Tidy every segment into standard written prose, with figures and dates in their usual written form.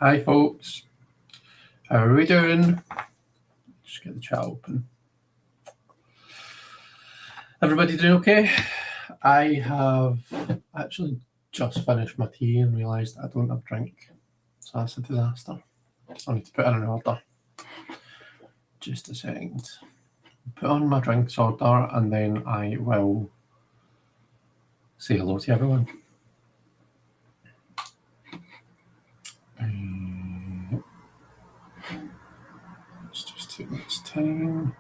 Hi folks, how are we doing? Just get the chat open. Everybody doing okay? I have actually just finished my tea and realised I don't have drink, so that's a disaster. I need to put in an order. Just a second. Put on my drinks order and then I will say hello to everyone. Let's just take this time.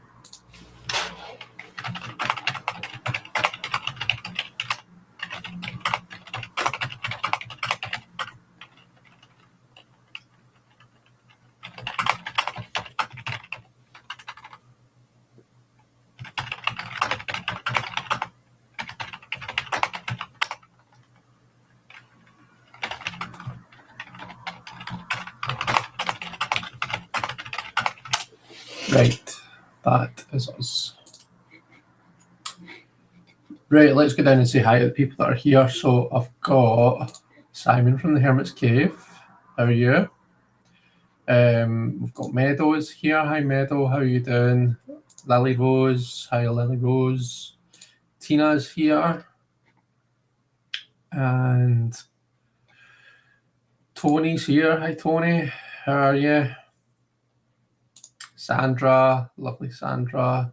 Right, that is us. Right, let's go down and say hi to the people that are here. So I've got Simon from the Hermit's Cave. How are you? We've got Meadows here. Hi Meadow, how are you doing? Lily Rose, hi Lily Rose. Tina's here. And Tony's here. Hi Tony, how are you? Sandra, lovely Sandra.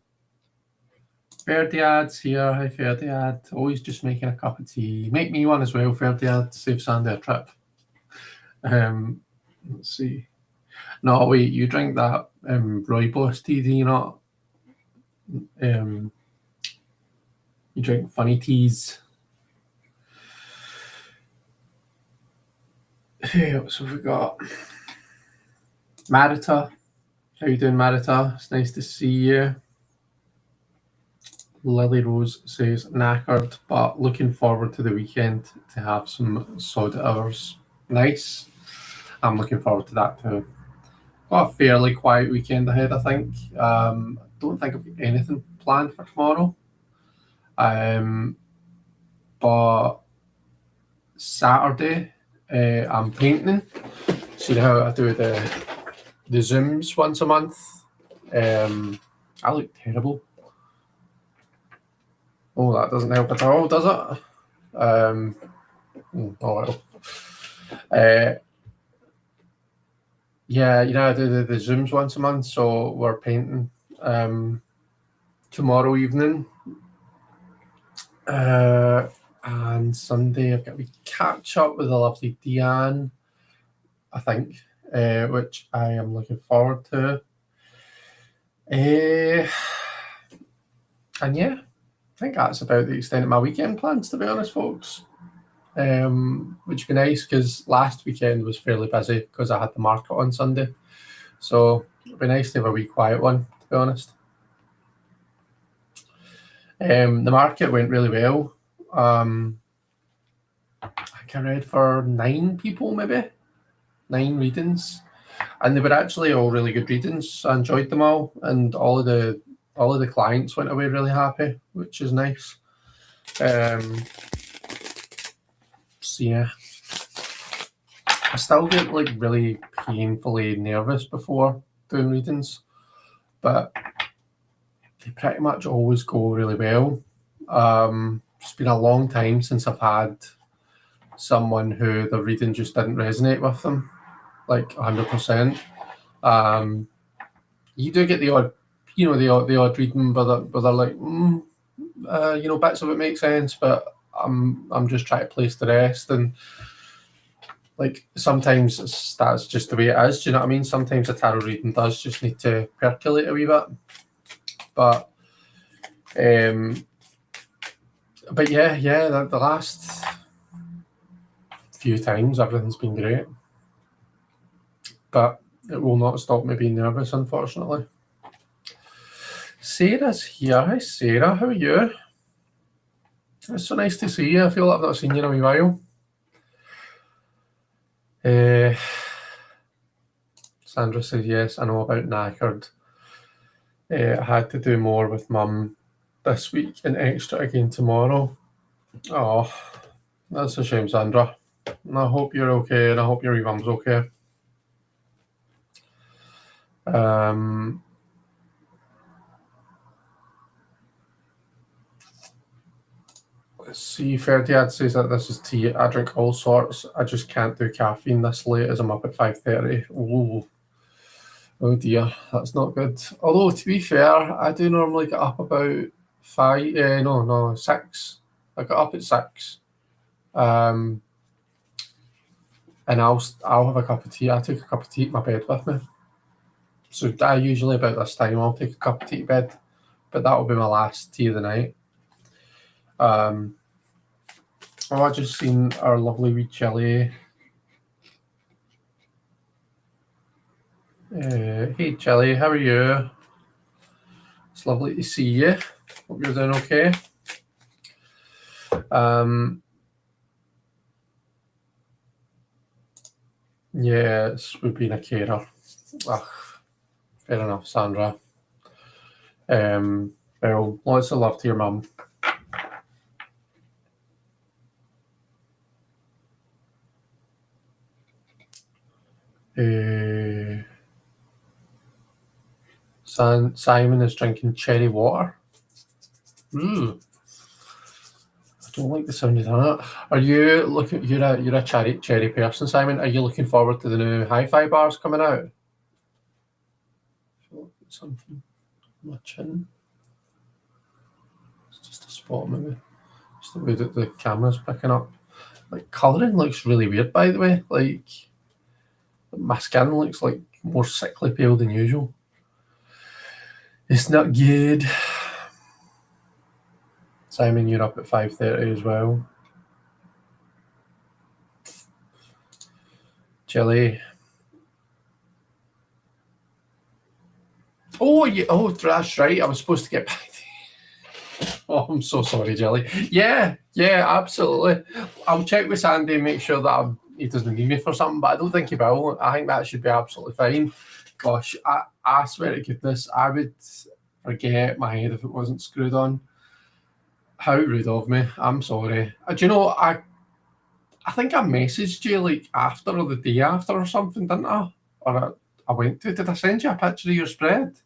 Ferdiad's here. Hi Ferdiad. Always just making a cup of tea. Make me one as well, Ferdiad. Save Sandy a trip. Let's see. No, wait, you drink that rooibos tea, do you not? You drink funny teas. Who else have we got? Marita. How you doing, Marita? It's nice to see you. Lily Rose says, knackered, but looking forward to the weekend to have some soda hours. Nice. I'm looking forward to that too. Got a fairly quiet weekend ahead, I think. Don't think I've got anything planned for tomorrow. But Saturday, I'm painting. See how I do the Zooms once a month. I look terrible. Oh, that doesn't help at all, does it? Oh well. Yeah, you know, I do the Zooms once a month, so we're painting tomorrow evening. And Sunday I've got to catch up with the lovely Deanne, I think, which I am looking forward to. And yeah, I think that's about the extent of my weekend plans, to be honest, folks. Which would be nice because last weekend was fairly busy because I had the market on Sunday. So it'd be nice to have a wee quiet one, to be honest. The market went really well. I think I read for 9 people, maybe 9 readings, and they were actually all really good readings. I enjoyed them all, and all of the clients went away really happy, which is nice. So yeah, I still get like really painfully nervous before doing readings, but they pretty much always go really well. It's been a long time since I've had someone who the reading just didn't resonate with them. like 100%. You do get the odd, the odd reading, but they're like, bits of it make sense, but I'm just trying to place the rest, and like sometimes that's just the way it is. Do you know what I mean? Sometimes a tarot reading does just need to percolate a wee bit, but yeah, the last few times everything's been great, but it will not stop me being nervous, unfortunately. Sarah's here. Hi Sarah, how are you? It's so nice to see you. I feel like I've not seen you in a wee while. Sandra says yes, I know about knackered. I had to do more with mum this week and extra again tomorrow. Oh, that's a shame, Sandra. I hope you're okay, and I hope your wee mum's okay. Let's see, Ferdiad says that this is tea. I drink all sorts. I just can't do caffeine this late as I'm up at 5:30. Oh dear, that's not good. Although, to be fair, I do normally get up about 6. I got up at 6. And I'll have a cup of tea. I take a cup of tea to my bed with me. So I usually about this time I'll take a cup of tea to bed, but that'll be my last tea of the night. I just seen our lovely wee Chili. Hey Chili, how are you? It's lovely to see you. Hope you're doing okay. Yes, we've been a carer. Fair enough, Sandra. Well, lots of love to your mum. Simon is drinking cherry water. I don't like the sound of that. Are you looking? You're a cherry person, Simon. Are you looking forward to the new hi-fi bars coming out? I feel like it's something on my chin. It's just a spot, maybe. Just the way that the camera's picking up. Like colouring looks really weird, by the way. Like my skin looks like more sickly pale than usual. It's not good. Simon, you're up at 5:30 as well. Chili. Oh, yeah. Oh, that's right. I was supposed to get back to you. Oh, I'm so sorry, Jelly. Yeah, absolutely. I'll check with Sandy and make sure that he doesn't need me for something, but I don't think he will. I think that should be absolutely fine. Gosh, I swear to goodness, I would forget my head if it wasn't screwed on. How rude of me. I'm sorry. Do you know, I think I messaged you like after or the day after or something, didn't I? Or I went to. Did I send you a picture of your spread?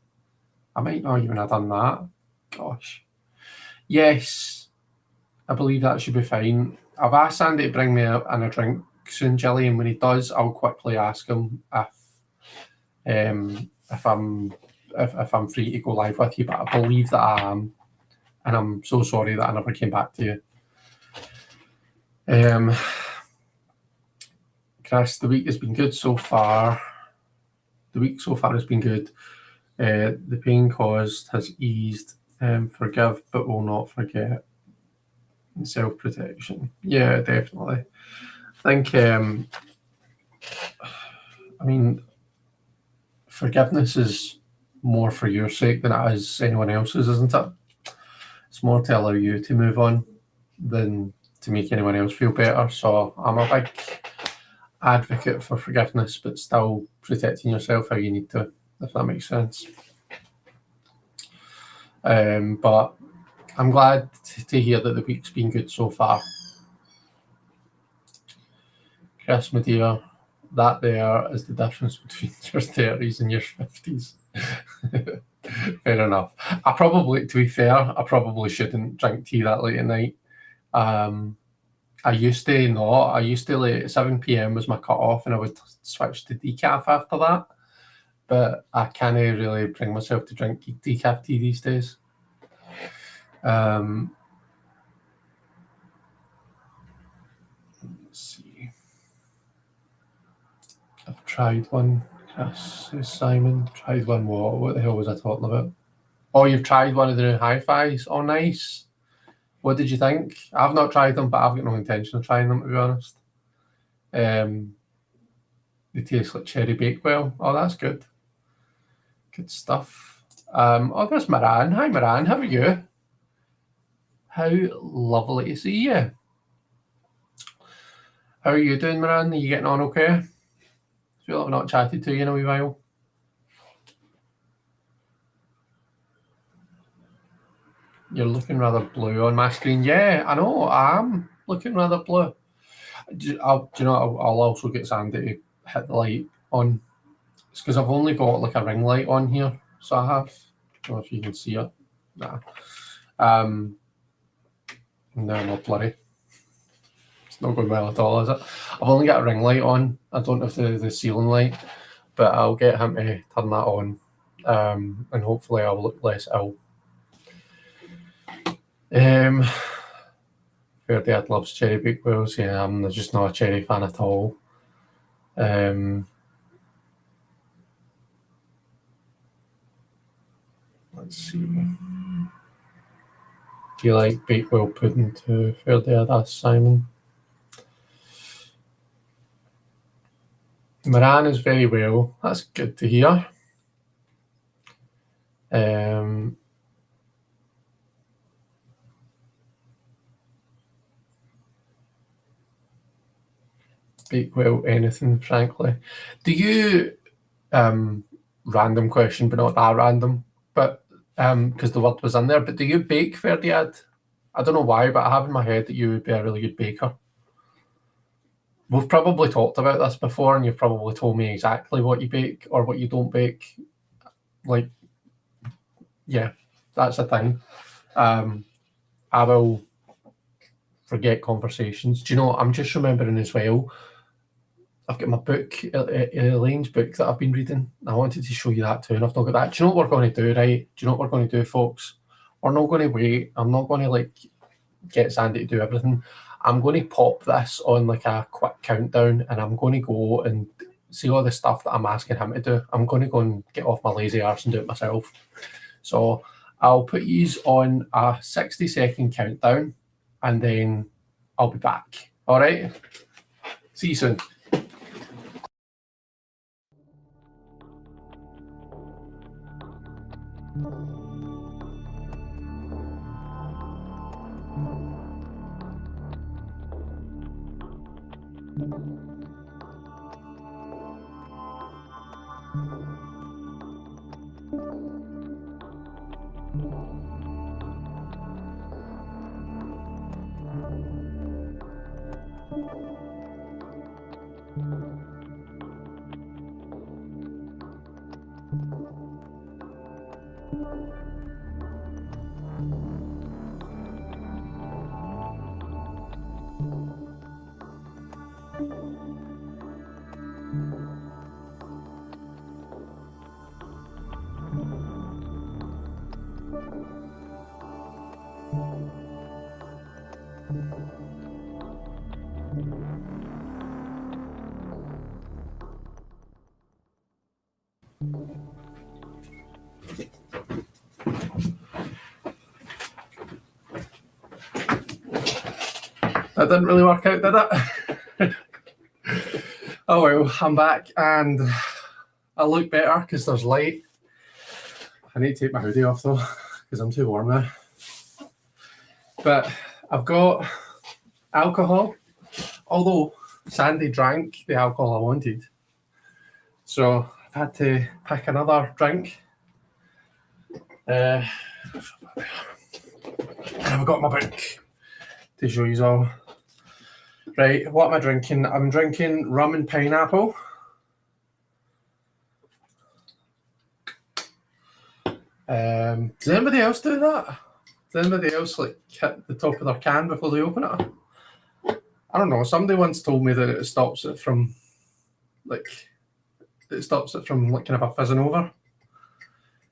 I might not even have done that. Gosh. Yes, I believe that should be fine. I've asked Sandy to bring me in a drink soon, Jilly, and when he does, I'll quickly ask him if I'm free to go live with you. But I believe that I am, and I'm so sorry that I never came back to you. Chris, the week has been good so far. The week so far has been good. The pain caused has eased. Forgive but will not forget. Self-protection. Yeah, definitely. I think, forgiveness is more for your sake than it is anyone else's, isn't it? It's more to allow you to move on than to make anyone else feel better. So I'm a big advocate for forgiveness, but still protecting yourself how you need to, if that makes sense. But I'm glad to hear that the week's been good so far. Chris, my dear, that there is the difference between your 30s and your 50s. Fair enough. To be fair, I probably shouldn't drink tea that late at night. I used to not. I used to like 7 p.m. was my cut off, and I would switch to decaf after that. But I can't really bring myself to drink decaf tea these days. Let's see. I've tried one. Chris says Simon. Tried one what? What the hell was I talking about? Oh, you've tried one of the new hi-fis? Oh, nice. What did you think? I've not tried them, but I've got no intention of trying them, to be honest. They taste like cherry bakewell. Oh, that's good. Good stuff. Oh, there's Moran. Hi, Moran. How are you? How lovely to see you. How are you doing, Moran? Are you getting on okay? I feel like I've not chatted to you in a wee while. You're looking rather blue on my screen. Yeah, I know. I am looking rather blue. Do you know, I'll also get Sandy to hit the light on. It's because I've only got like a ring light on here. So I have. I don't know if you can see it. Nah. No, I'm not blurry. It's not going well at all, is it? I've only got a ring light on. I don't have the ceiling light, but I'll get him to turn that on, and hopefully I'll look less ill. Fair Dad loves cherry bakewells. Yeah, I'm just not a cherry fan at all. Let's see. Do you like bakewell pudding too? Fair Dad asked Simon. Moran is very well. That's good to hear. Bakewell anything, frankly. Do you random question, but not that random, but because the word was in there, but do you bake, Ferdiad? I don't know why, but I have in my head that you would be a really good baker. We've probably talked about this before, and you've probably told me exactly what you bake or what you don't bake. Like, yeah, that's a thing. I will forget conversations. Do you know, I'm just remembering as well, I've got my book, Elaine's book that I've been reading. I wanted to show you that too, and I've not got that. Do you know what we're going to do, right? Do you know what we're going to do, folks? We're not going to wait. I'm not going to like get Sandy to do everything. I'm going to pop this on like a quick countdown, and I'm going to go and see all the stuff that I'm asking him to do. I'm going to go and get off my lazy arse and do it myself. So I'll put these on a 60-second countdown, and then I'll be back. All right? See you soon. That didn't really work out, did it? Oh well, I'm back and I look better because there's light. I need to take my hoodie off though because I'm too warm now. But I've got alcohol, although Sandy drank the alcohol I wanted. So I've had to pick another drink. And I've got my book to show you all. Right, what am I drinking? I'm drinking rum and pineapple. Does anybody else do that? Does anybody else like hit the top of their can before they open it? I don't know. Somebody once told me that it stops it from like kind of a fizzing over.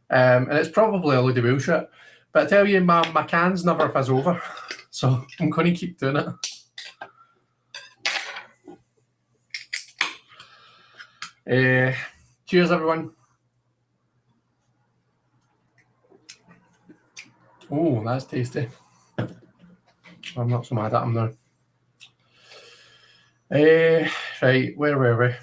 And it's probably a load of bullshit. But I tell you, my cans never fizz over. So I'm going to keep doing it. Cheers, everyone. Oh, that's tasty. I'm not so mad at him now. Right, where were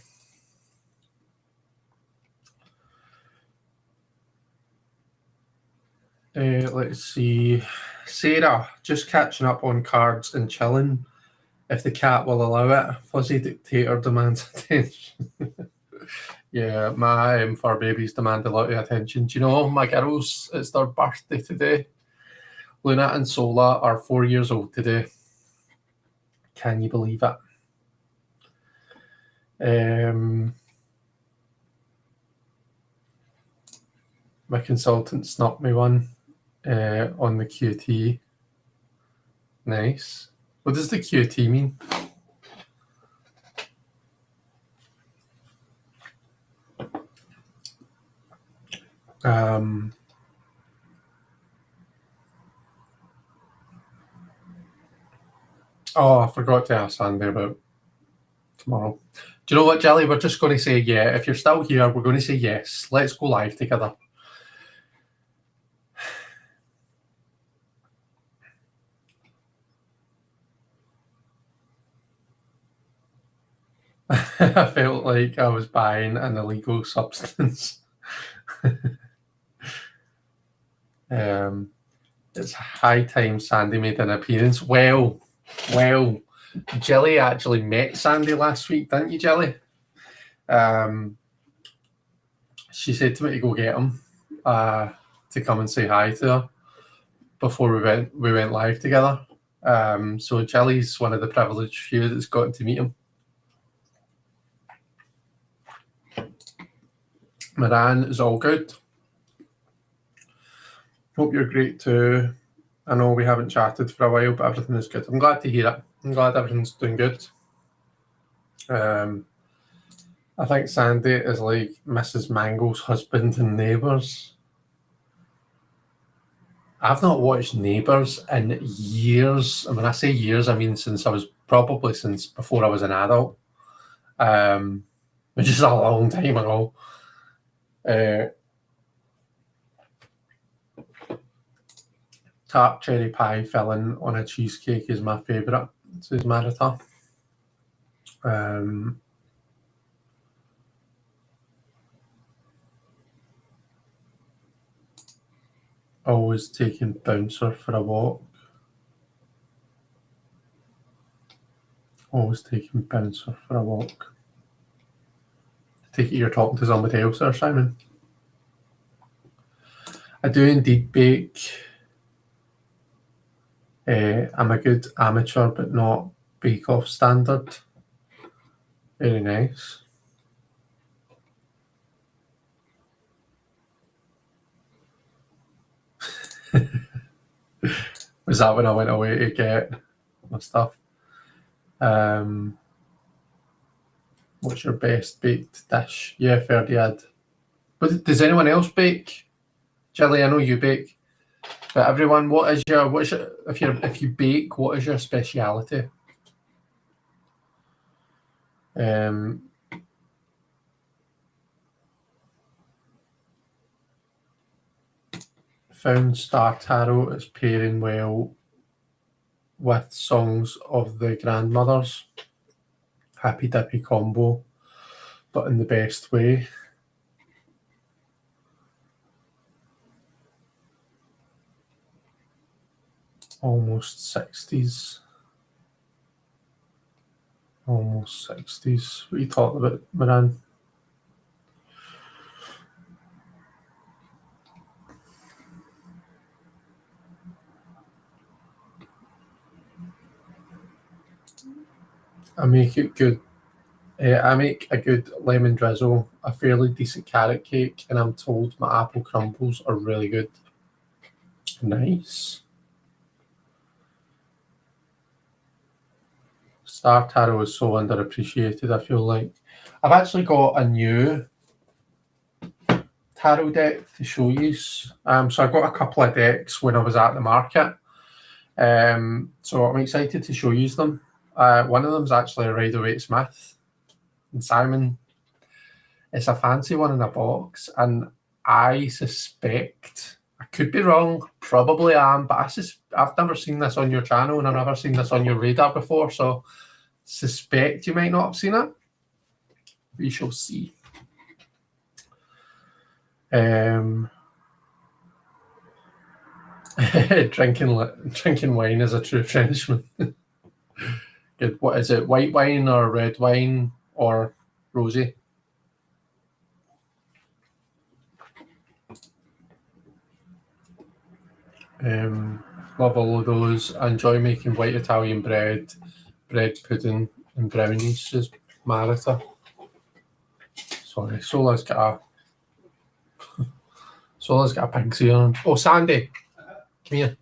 we? Let's see. Sarah, just catching up on cards and chilling. If the cat will allow it, fuzzy dictator demands attention. Yeah, my fur babies demand a lot of attention. Do you know, my girls, it's their birthday today. Luna and Sola are 4 years old today. Can you believe it? My consultant snuck me one on the QT. Nice. What does the QT mean? Oh, I forgot to ask Sandy about tomorrow. Do you know what, Jelly? We're just going to say yeah. If you're still here, we're going to say yes. Let's go live together. I felt like I was buying an illegal substance. It's high time Sandy made an appearance. Well, Jelly actually met Sandy last week, didn't you, Jelly? She said to me to go get him to come and say hi to her before we went live together. So Jelly's one of the privileged few that's gotten to meet him. Moran is all good. Hope you're great too. I know we haven't chatted for a while, but everything is good. I'm glad to hear it. I'm glad everything's doing good. I think Sandy is like Mrs. Mangle's husband in Neighbours. I've not watched Neighbours in years. And when I say years, I mean since before I was an adult, which is a long time ago. Tart cherry pie filling on a cheesecake is my favourite, says Marita. Always taking Bouncer for a walk. Always taking Bouncer for a walk. I take it you're talking to somebody else there, Simon. I do indeed bake. I'm a good amateur, but not bake-off standard. Very nice. Was that when I went away to get my stuff? What's your best baked dish? Yeah, Ferdiad. But does anyone else bake? Jelly, I know you bake. But everyone, if you bake, what is your speciality? Found Star Tarot is pairing well with songs of the grandmothers. Happy dippy combo, but in the best way. Almost 60s. Almost 60s. What are you talking about, Moran? I make it good. I make a good lemon drizzle, a fairly decent carrot cake, and I'm told my apple crumbles are really good. Nice. Star Tarot is so underappreciated, I feel like. I've actually got a new tarot deck to show you. So I got a couple of decks when I was at the market. So I'm excited to show you them. One of them is actually a Rider-Waite Smith and Simon. It's a fancy one in a box, and I suspect, I could be wrong, probably am, but I've never seen this on your channel and I've never seen this on your radar before, so suspect you might not have seen it. We shall see. Drinking wine is a true Frenchman. Good. What is it? White wine or red wine or rosé? Love all of those. I enjoy making white Italian bread pudding, and brownies. Says Marita. Sorry, Sola's got a pig's ear on. Oh, Sandy, come here.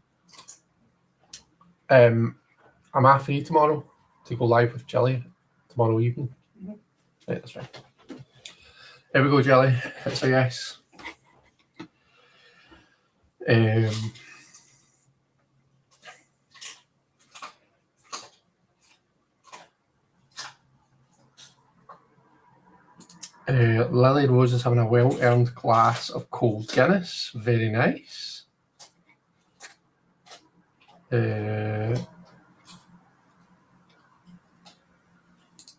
Am I free tomorrow to go live with Jelly tomorrow evening? Right, that's right. Here we go, Jelly. It's a yes. Lily Rose is having a well-earned glass of cold Guinness. Very nice.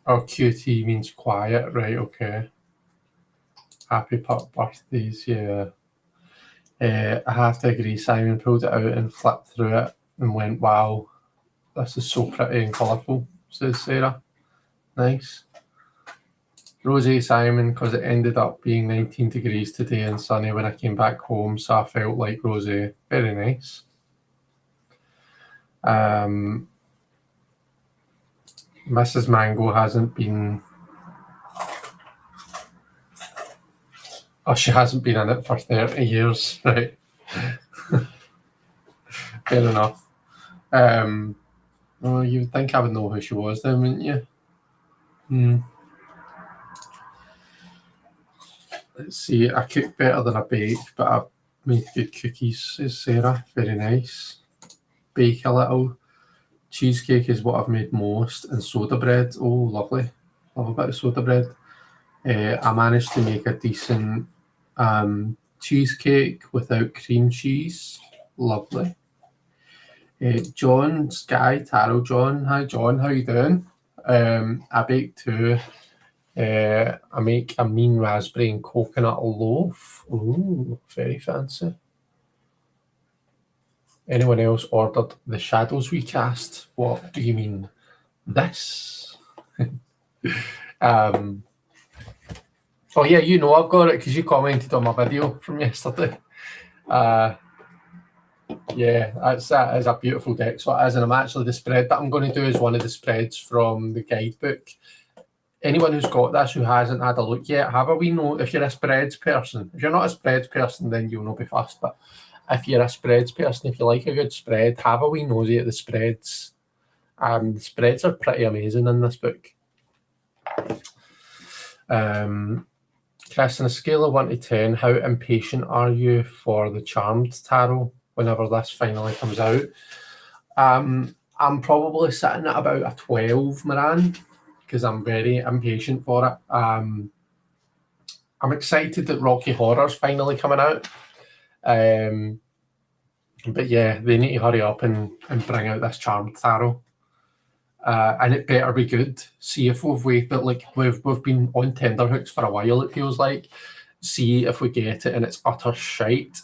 QT means quiet, right? Okay. Happy birthdays, yeah. I have to agree. Simon pulled it out and flipped through it and went, "Wow, this is so pretty and colourful," says Sarah. Nice. Rosie Simon, because it ended up being 19 degrees today and sunny when I came back home, so I felt like Rosie. Very nice. Mrs. Mango hasn't been... Oh, she hasn't been in it for 30 years, right? Fair enough. Well, you'd think I would know who she was then, wouldn't you? Let's see, I cook better than I bake, but I've made good cookies, says Sarah. Very nice. Bake a little. Cheesecake is what I've made most, and soda bread. Oh, lovely. Love a bit of soda bread. I managed to make a decent cheesecake without cream cheese. Lovely. John Sky Tarot John. Hi John, how you doing? I bake too. I make a mean raspberry and coconut loaf. Ooh, very fancy. Anyone else ordered the shadows we cast? What do you mean? This? Oh yeah, you know I've got it because you commented on my video from yesterday. Yeah, that is a beautiful deck. So it is, and I'm actually, the spread that I'm going to do is one of the spreads from the guidebook. Anyone who's got this who hasn't had a look yet, have a wee note. If you're a spreads person, if you're not a spreads person, then you'll not be fast. But if you're a spreads person, if you like a good spread, have a wee nosy at the spreads. The spreads are pretty amazing in this book. Chris, on a scale of 1 to 10, how impatient are you for the Charmed Tarot whenever this finally comes out? I'm probably sitting at about a 12, Moran, because I'm very impatient for it. I'm excited that Rocky Horror's finally coming out. But yeah, they need to hurry up and bring out this Charmed Tarot. And it better be good. See if we've waited, like we've been on tenterhooks for a while, it feels like. See if we get it and it's utter shite.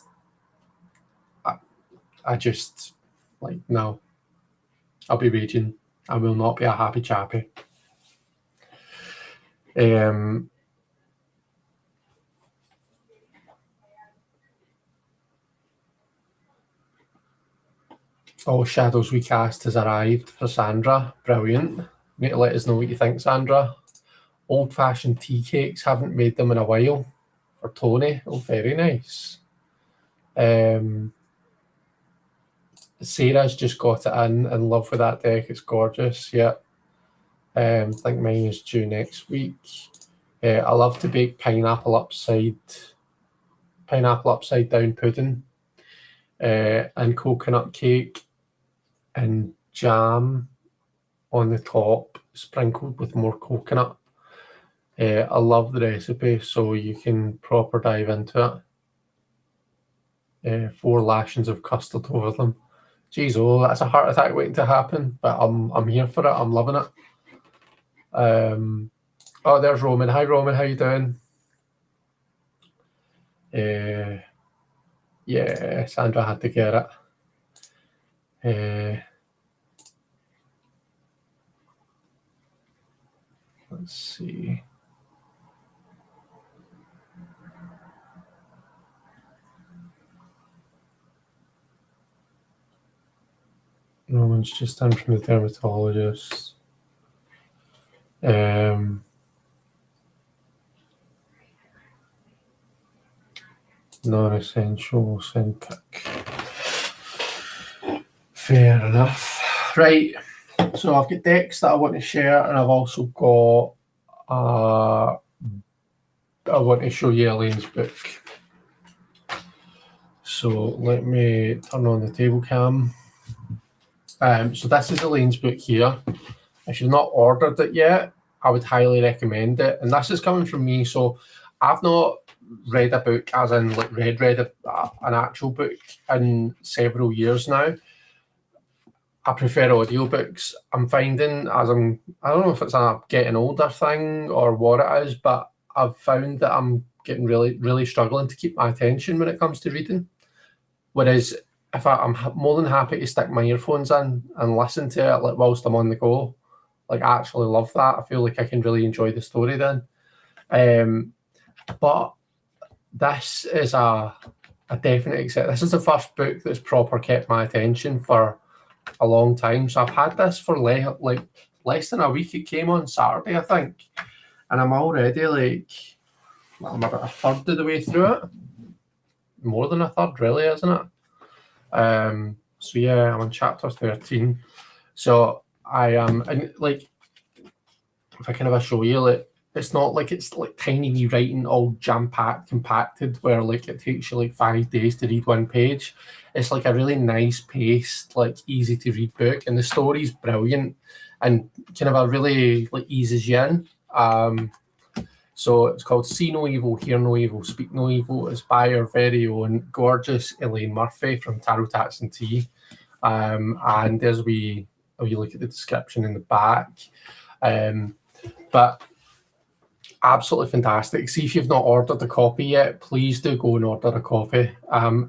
I just, like, no. I'll be raging. I will not be a happy chappy. All Shadows We Cast has arrived for Sandra. Brilliant. Need to let us know what you think, Sandra. Old-fashioned tea cakes. Haven't made them in a while. For Tony. Oh, very nice. Sarah's just got it in love with that deck. It's gorgeous. Yeah. I think mine is due next week. I love to bake pineapple upside down pudding, and coconut cake and jam on the top, sprinkled with more coconut. I love the recipe, so you can proper dive into it. 4 lashings of custard over them. Jeez, oh, that's a heart attack waiting to happen, but I'm here for it. I'm loving it. Oh, there's Roman. Hi, Roman. How you doing? Yeah, Sandra had to get it. Let's see. Roman's just in from the dermatologist. Non-essential send pick. Fair enough. Right. So I've got decks that I want to share, and I've also got I want to show you Elaine's book. So let me turn on the table cam. So this is Elaine's book here. If you've not ordered it yet, I would highly recommend it. And this is coming from me. So I've not read a book, as in like read an actual book in several years now. I prefer audiobooks. I'm finding I don't know if it's a getting older thing or what it is, but I've found that I'm getting really, really struggling to keep my attention when it comes to reading. Whereas if I'm more than happy to stick my earphones in and listen to it like whilst I'm on the go. Like, I actually love that. I feel like I can really enjoy the story then. But this is a definite exception. This is the first book that's proper kept my attention for a long time. So I've had this for like less than a week. It came on Saturday, I think. And I'm already I'm about a third of the way through it. More than a third, really, isn't it? So yeah, I'm on chapter 13. So I am, and like, if I kind of show you, like, it's not like it's like tiny wee writing all jam-packed, compacted, where like it takes you like 5 days to read one page. It's like a really nice paced, like easy to read book, and the story's brilliant and kind of a really like eases you in. So it's called See No Evil, Hear No Evil, Speak No Evil. It's by our very own gorgeous Elaine Murphy from Tarot Tats and Tea. And there's you look at the description in the back. But absolutely fantastic. See, if you've not ordered a copy yet, please do go and order a copy.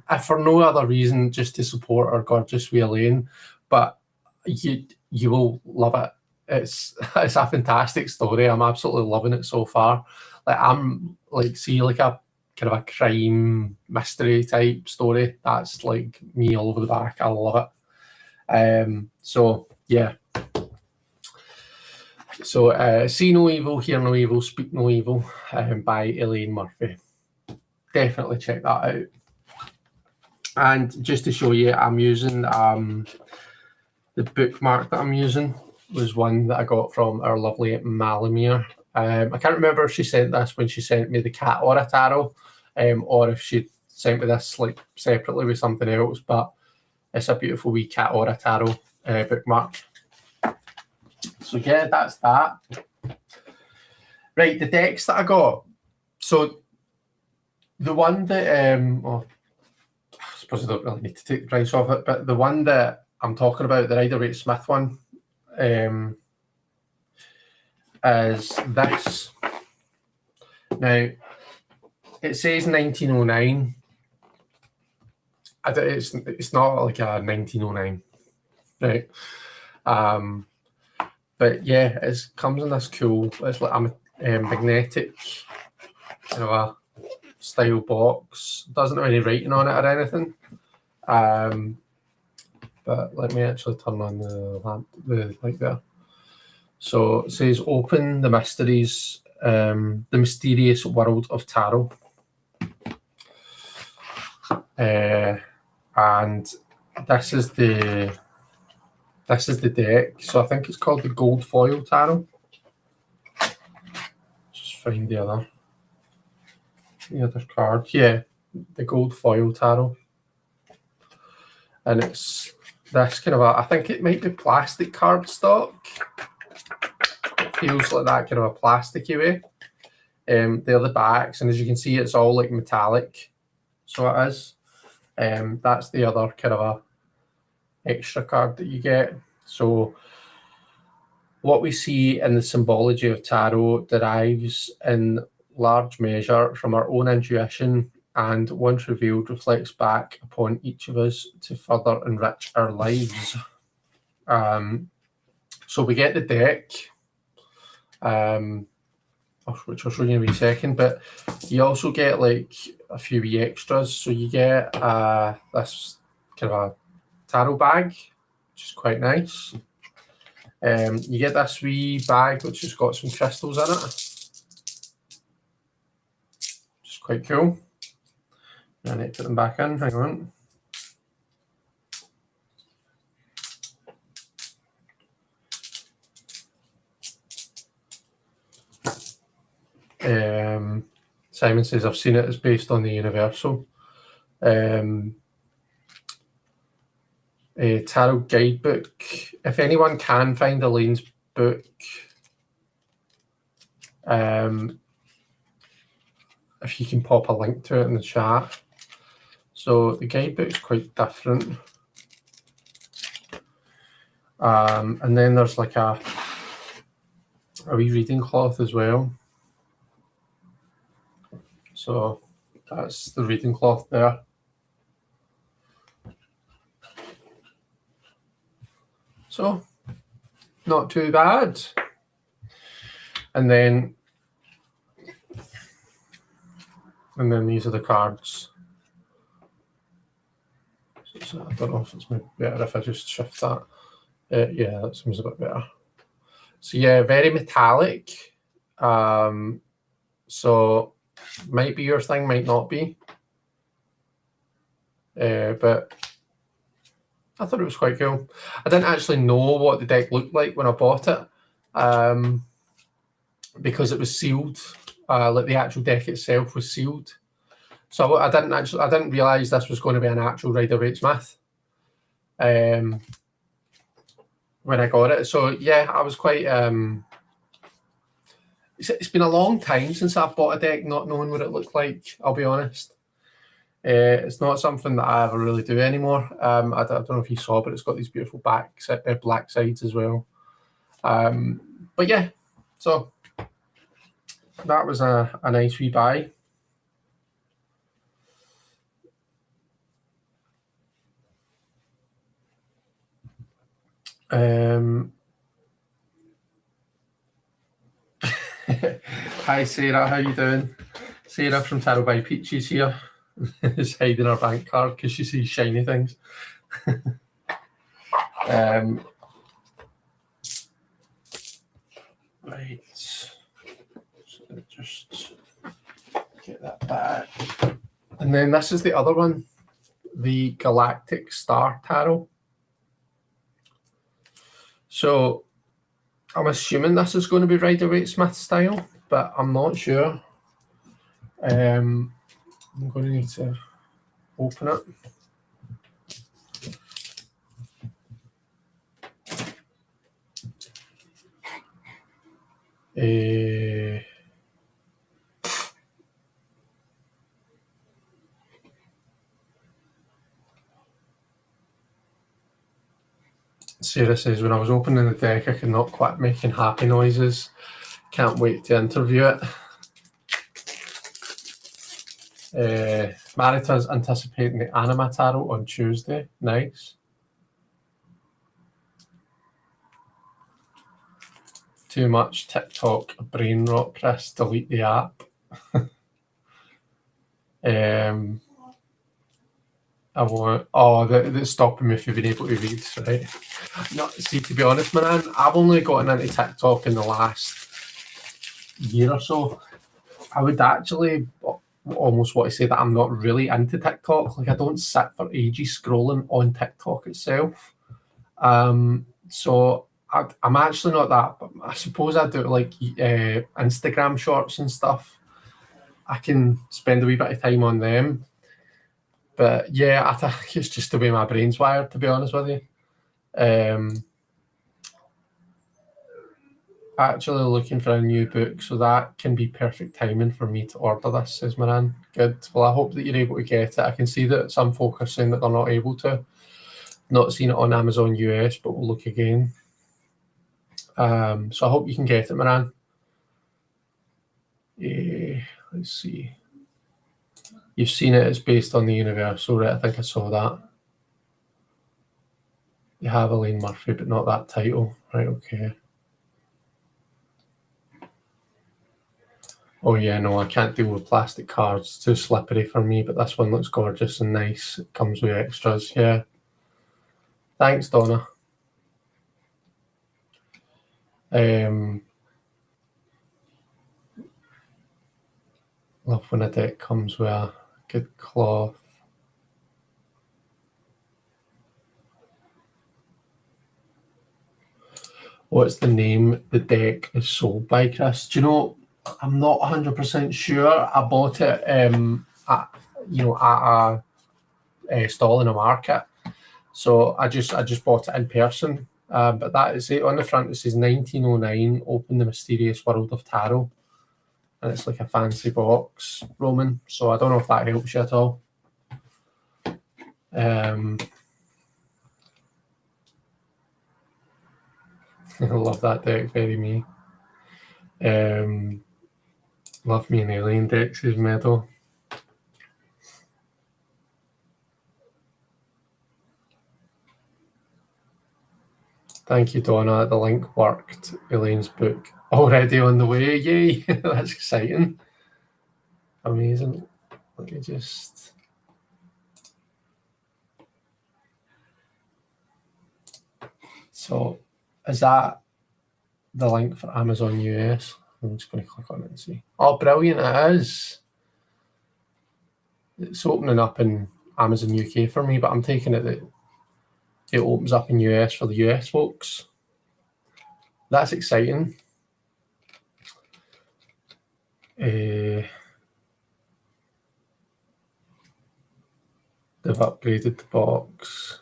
If for no other reason, just to support our gorgeous wee Elaine. But you will love it. It's a fantastic story. I'm absolutely loving it so far. Like, I'm like, see, like a kind of a crime mystery type story. That's like me all over the back. I love it. So yeah. So See No Evil, Hear No Evil, Speak No Evil, by Elaine Murphy. Definitely check that out. And just to show you, I'm using the bookmark that I'm using was one that I got from our lovely Malamere. I can't remember if she sent this when she sent me the cat or a tarot, or if she sent me this like separately with something else, but it's a beautiful wee cat or a tarot bookmark. So yeah, that's that. Right, the decks that I got. So the one that I suppose I don't really need to take the price off it, but the one that I'm talking about, the Rider-Waite-Smith one, is this. Now, it says 1909. It's not like a 1909, right? But yeah, it comes in this cool, it's like a magnetic kind of a style box. Doesn't have any writing on it or anything. But let me actually turn on the lamp, the light there. So it says, open the mysteries, the mysterious world of tarot. And this is the deck. So I think it's called the Gold Foil Tarot. find the other card. Yeah, the gold foil tarot. And it's this kind of I think it might be plastic cardstock. It feels like that kind of a plasticky way. They're the backs, and as you can see, it's all like metallic. So it is. That's the other kind of a extra card that you get. So what we see in the symbology of tarot derives in large measure from our own intuition, and once revealed reflects back upon each of us to further enrich our lives. So we get the deck, which I'll show you in a wee second, but you also get like a few wee extras. So you get this kind of a tarot bag, which is quite nice. You get this wee bag which has got some crystals in it, which is quite cool. I need to put them back in, hang on. Simon says, I've seen it, it's based on the Universal. A tarot guidebook. If anyone can find Elaine's book, if you can pop a link to it in the chat. So the guidebook's quite different. And then there's like a wee reading cloth as well. So that's the reading cloth there. So not too bad. And then these are the cards. So I don't know if it's maybe better if I just shift that. Yeah, that seems a bit better. So yeah, very metallic. So might be your thing, might not be. But I thought it was quite cool. I didn't actually know what the deck looked like when I bought it, because it was sealed. Like the actual deck itself was sealed. So I didn't realise this was going to be an actual Rider-Waite-Smith when I got it. So yeah, I was quite. It's been a long time since I've bought a deck not knowing what it looked like. I'll be honest. It's not something that I ever really do anymore. I don't know if you saw, but it's got these beautiful black sides as well. But yeah, so that was a nice wee buy. Hi Sarah, how you doing? Sarah from Tarot by Peaches here. Is hiding her bank card because she sees shiny things. Right, so just get that back. And then this is the other one, the Galactic Star Tarot. So I'm assuming this is going to be Rider-Waite-Smith style, but I'm not sure. I'm going to need to open it. Sarah says, when I was opening the deck, I could not quit making happy noises. Can't wait to interview it. Marita's anticipating the Anima Tarot on Tuesday. Nice. Too much TikTok brain rot, Chris. Delete the app. I want. Oh, that's stopping me from being able to read. Right. No, see, to be honest, man, I've only gotten into TikTok in the last year or so. I would actually almost want to say that I'm not really into TikTok. Like, I don't sit for ages scrolling on TikTok itself. So I'm actually not that, but I suppose I do like Instagram shorts and stuff. I can spend a wee bit of time on them. But yeah, I think it's just the way my brain's wired, to be honest with you. Actually looking for a new book, so that can be perfect timing for me to order this, says Moran. Good. Well, I hope that you're able to get it. I can see that some folk are saying that they're not able to. Not seen it on Amazon US, but we'll look again. So I hope you can get it, Moran. Let's see. You've seen it, it's based on the Universal, right? I think I saw that. You have Elaine Murphy, but not that title. Right, okay. Oh yeah, no, I can't deal with plastic cards. It's too slippery for me, but this one looks gorgeous and nice. It comes with extras, yeah. Thanks, Donna. Love when a deck comes with a good cloth. What's the name the deck is sold by, Chris? Do you know, I'm not 100% sure. I bought it at a stall in a market. So I just bought it in person. But that is it. On the front it says 1909, Open the Mysterious World of Tarot. And it's like a fancy box, Roman. So I don't know if that helps you at all. I love that deck, very me. Love me an alien deck, says Meadow. Thank you, Donna. The link worked. Elaine's book already on the way. Yay! That's exciting. Amazing. Let me just... So, is that the link for Amazon US? I'm just going to click on it and see. Oh, brilliant, it is. It's opening up in Amazon UK for me, but I'm taking it that it opens up in US for the US folks. That's exciting. They've upgraded the box.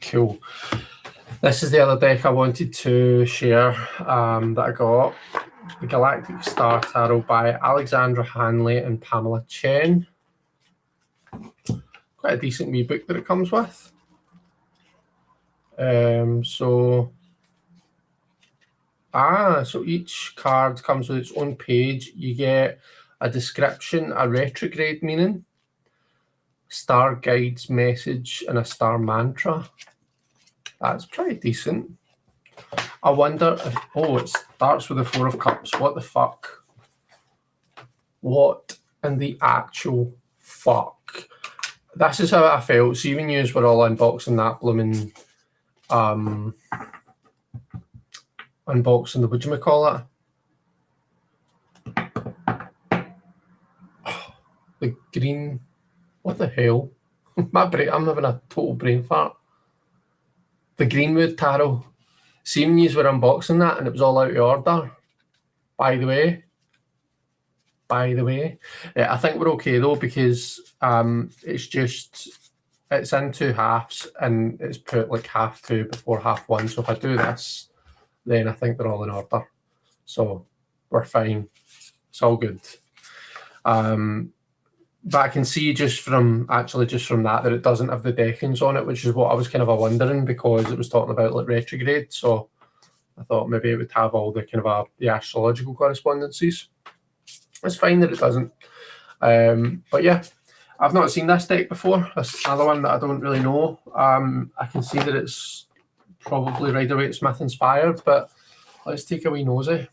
Cool. This is the other deck I wanted to share that I got. The Galactic Star Tarot by Alexandra Hanley and Pamela Chen. Quite a decent wee book that it comes with. So each card comes with its own page. You get a description, a retrograde meaning, star guides message, and a star mantra. That's pretty decent. I wonder if, it starts with the Four of Cups. What the fuck? What in the actual fuck? This is how I felt. See, when you were all unboxing that blooming, unboxing the, whatchamacallit? The green, what the hell? I'm having a total brain fart. The Greenwood Tarot. See, when you were unboxing that and it was all out of order. By the way, I think we're okay though, because it's in two halves and it's put like half two before half one. So if I do this, then I think they're all in order. So we're fine. It's all good. But I can see just from that it doesn't have the deckings on it, which is what I was kind of wondering, because it was talking about like retrograde. So I thought maybe it would have all the kind of the astrological correspondences. It's fine that it doesn't. But yeah, I've not seen this deck before. It's another one that I don't really know. I can see that it's probably Rider-Waite-Smith inspired, but let's take a wee nosy.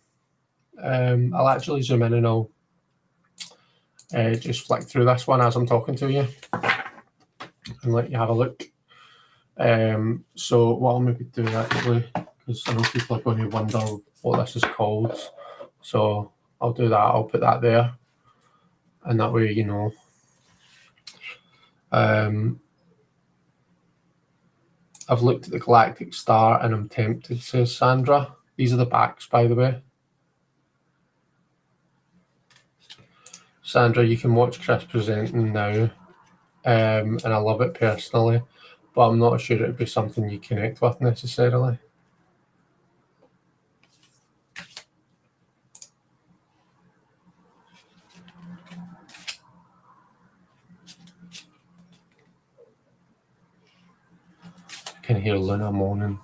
I'll actually zoom in and I'll just flick through this one as I'm talking to you and let you have a look. So what I'll maybe do actually, because I know people are going to wonder what this is called. So I'll do that. I'll put that there, and that way you know. I've looked at the Galactic Star and I'm tempted, says Sandra. These are the backs, by the way. Sandra, you can watch Chris presenting now, and I love it personally, but I'm not sure it would be something you connect with necessarily. I can hear Luna moaning.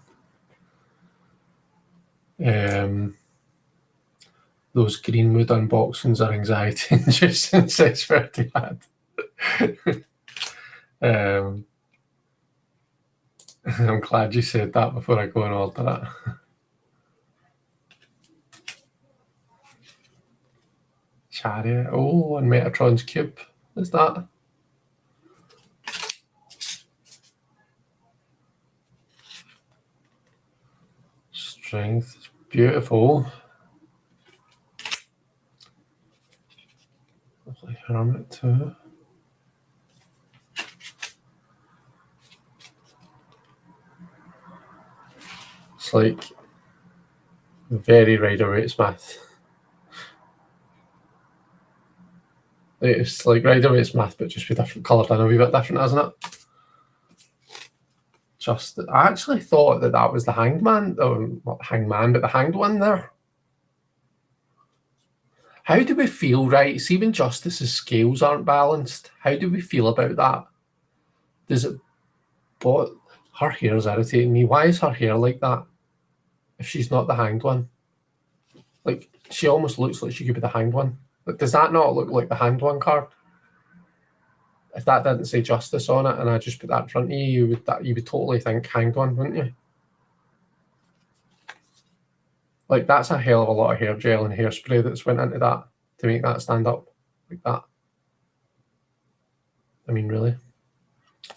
Those Greenwood unboxings are anxiety inducing, says Ferdinand. I'm glad you said that before I go and order it. Chariot. Oh, and Metatron's Cube. Is that? Strength. It's beautiful. Lovely Hermit too. It's like very Rider-Waite-Smith. It's like Rider-Waite-Smith, but just with different coloured and a wee bit different, isn't it? Just, I actually thought that was the Hangman, not Hangman, but the Hanged one there. How do we feel, right? See, when Justice's scales aren't balanced, how do we feel about that? Does it? But her hair is irritating me. Why is her hair like that? If she's not the Hanged one, like she almost looks like she could be the Hanged one. Like, does that not look like the Hanged one card? If that didn't say Justice on it, and I just put that in front of you, you would totally think Hanged one, wouldn't you? Like, that's a hell of a lot of hair gel and hairspray that's went into that to make that stand up like that. I mean, really.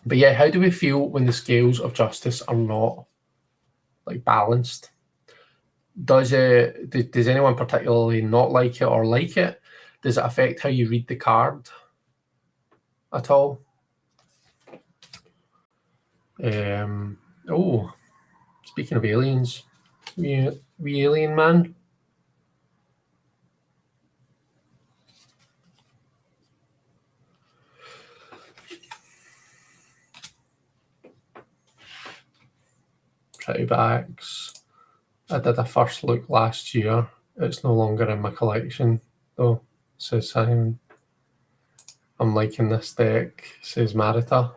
But yeah, how do we feel when the scales of Justice are not like balanced? Does anyone particularly not like it or like it? Does it affect how you read the card at all? Oh, speaking of aliens, we alien man. Pretty bags. I did a first look last year. It's no longer in my collection, though, says Simon. I'm liking this deck, says Marita.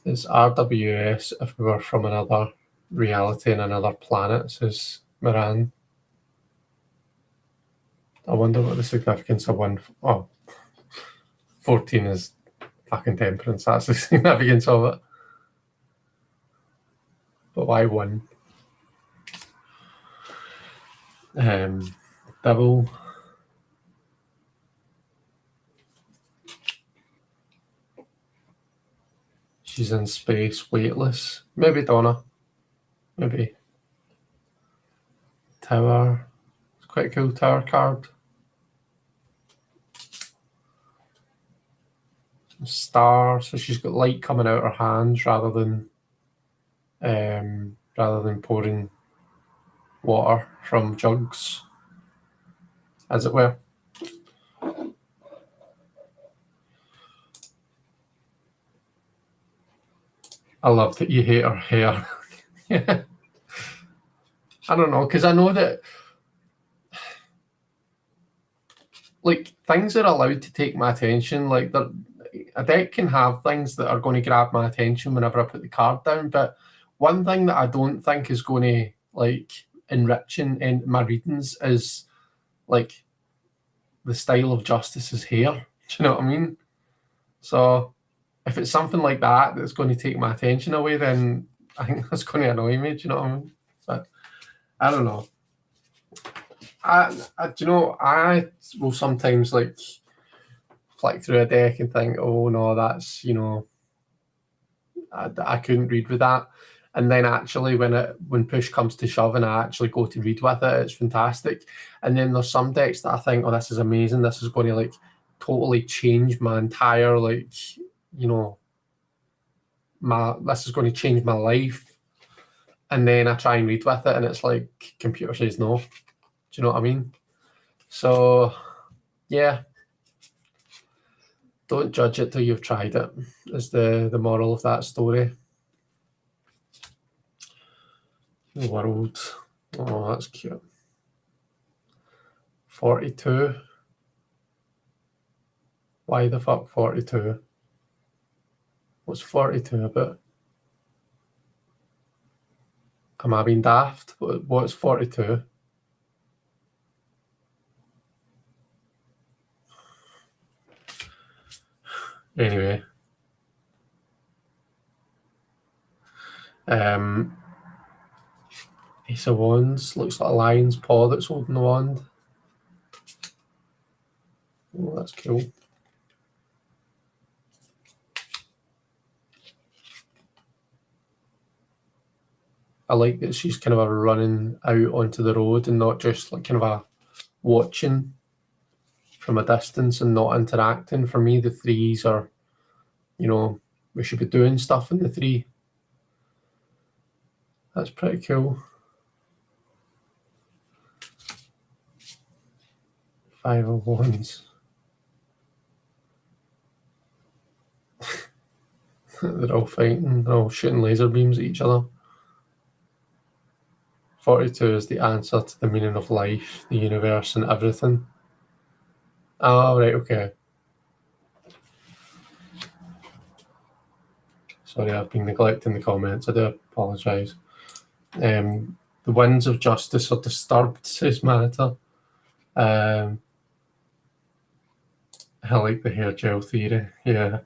It's RWS if we were from another reality and another planet, says Moran. I wonder what the significance of 14 is fucking temperance. That's the significance of it. But why 1? Devil. She's in space, weightless. Maybe Donna. Maybe. Tower. It's quite a cool tower card. Star, so she's got light coming out her hands rather than pouring water from jugs, as it were. I love that you hate her hair. Yeah. I don't know, because I know that like things are allowed to take my attention. Like a deck can have things that are going to grab my attention whenever I put the card down, but one thing that I don't think is going to like enriching in my readings is like the style of Justice's hair. Do you know what I mean? So if it's something like that that's going to take my attention away, then I think that's going to annoy me. Do you know what I mean? But I don't know. I will sometimes like flick through a deck and think, oh no, that's I couldn't read with that. And then actually when push comes to shove and I actually go to read with it, it's fantastic. And then there's some decks that I think, oh, this is amazing. This is going to like totally change my entire, like, you know, this is going to change my life. And then I try and read with it and it's like computer says no. Do you know what I mean? So yeah. Don't judge it till you've tried it, is the moral of that story. The world. Oh, that's cute. 42. Why the fuck 42? What's 42 about? Am I being daft? What's 42? Anyway. Ace of Wands. Looks like a lion's paw that's holding the wand. Oh, that's cool. I like that she's kind of a running out onto the road and not just like kind of a watching from a distance and not interacting. For me, the threes are, you know, we should be doing stuff in the three. That's pretty cool. 5 of Wands. They're all fighting, they're all shooting laser beams at each other. 42 is the answer to the meaning of life, the universe, and everything. Oh, right, okay. Sorry, I've been neglecting the comments. I do apologise. The winds of justice are disturbed, says Manita. I like the hair gel theory, yeah.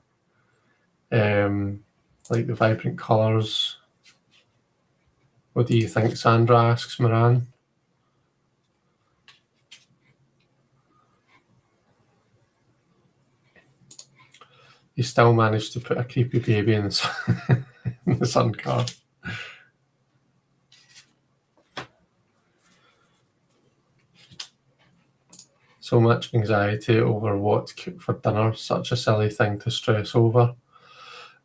Like the vibrant colours. What do you think, Sandra asks Moran? You still managed to put a creepy baby in the sun card. So much anxiety over what to cook for dinner, such a silly thing to stress over.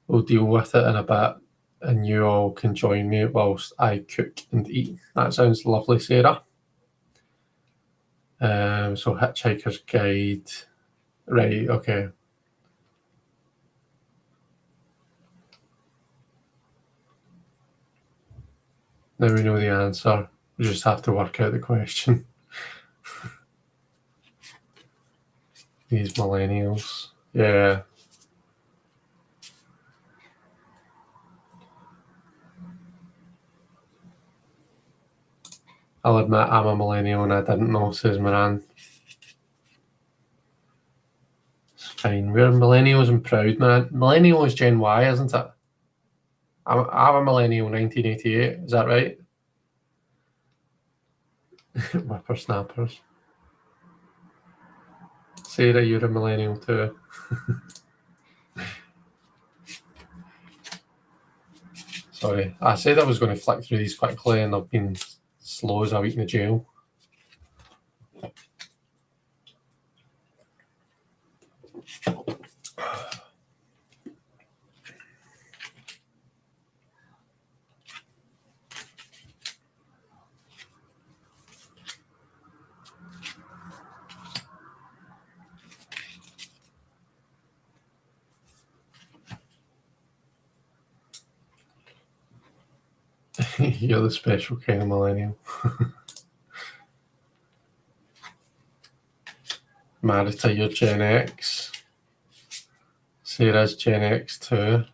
We'll deal with it in a bit, and you all can join me whilst I cook and eat. That sounds lovely, Sarah. So Hitchhiker's Guide. Right, okay. Now we know the answer. We just have to work out the question. These millennials. Yeah. I'll admit I'm a millennial and I didn't know, says Moran. It's fine. We're millennials and proud, man. Millennial is Gen Y, isn't it? I'm a millennial, 1988. Is that right? Whippersnappers. Sarah, you're a millennial too. Sorry, I said I was going to flick through these quickly and I've been slow as a week in the jail. You're the special kind of millennial. Marita, you're Gen X. Sarah's Gen X too.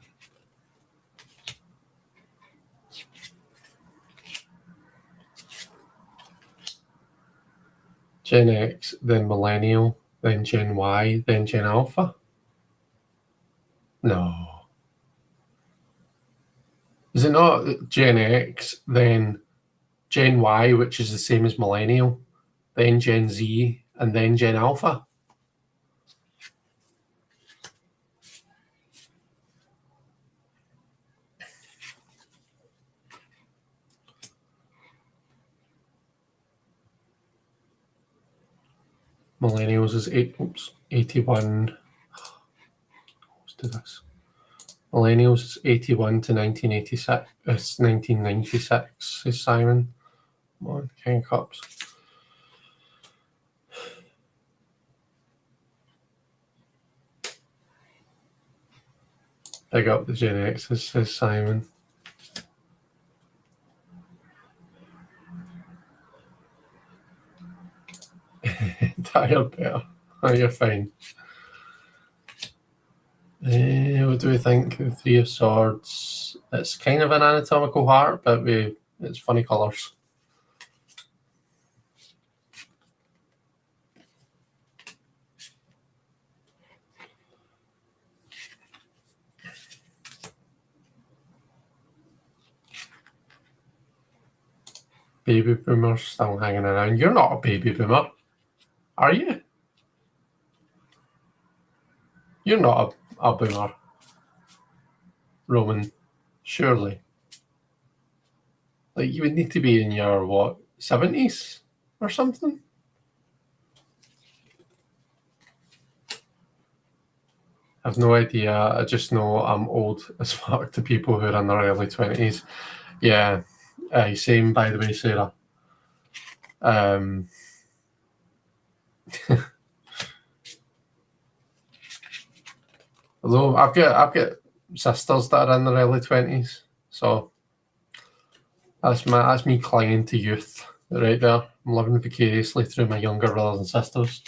Gen X, then Millennial, then Gen Y, then Gen Alpha? No. Is it not Gen X, then Gen Y, which is the same as Millennial, then Gen Z, and then Gen Alpha? Millennials is 81. Let's do this. Millennials is 81 to 1986. It's 1996, says Simon. Come on, King of Cups. Big up the Gen X's, says Simon. Tired better. Oh, you're fine. What do we think? The Three of Swords. It's kind of an anatomical heart, but it's funny colours. Baby boomers still hanging around. You're not a baby boomer, are you? You're not a boomer, Roman, surely. Like, you would need to be in your, 70s or something? I've no idea. I just know I'm old as fuck to people who are in their early 20s. Yeah, same, by the way, Sarah. Although I've got sisters that are in their early 20s, so that's me clinging to youth right there. I'm living vicariously through my younger brothers and sisters.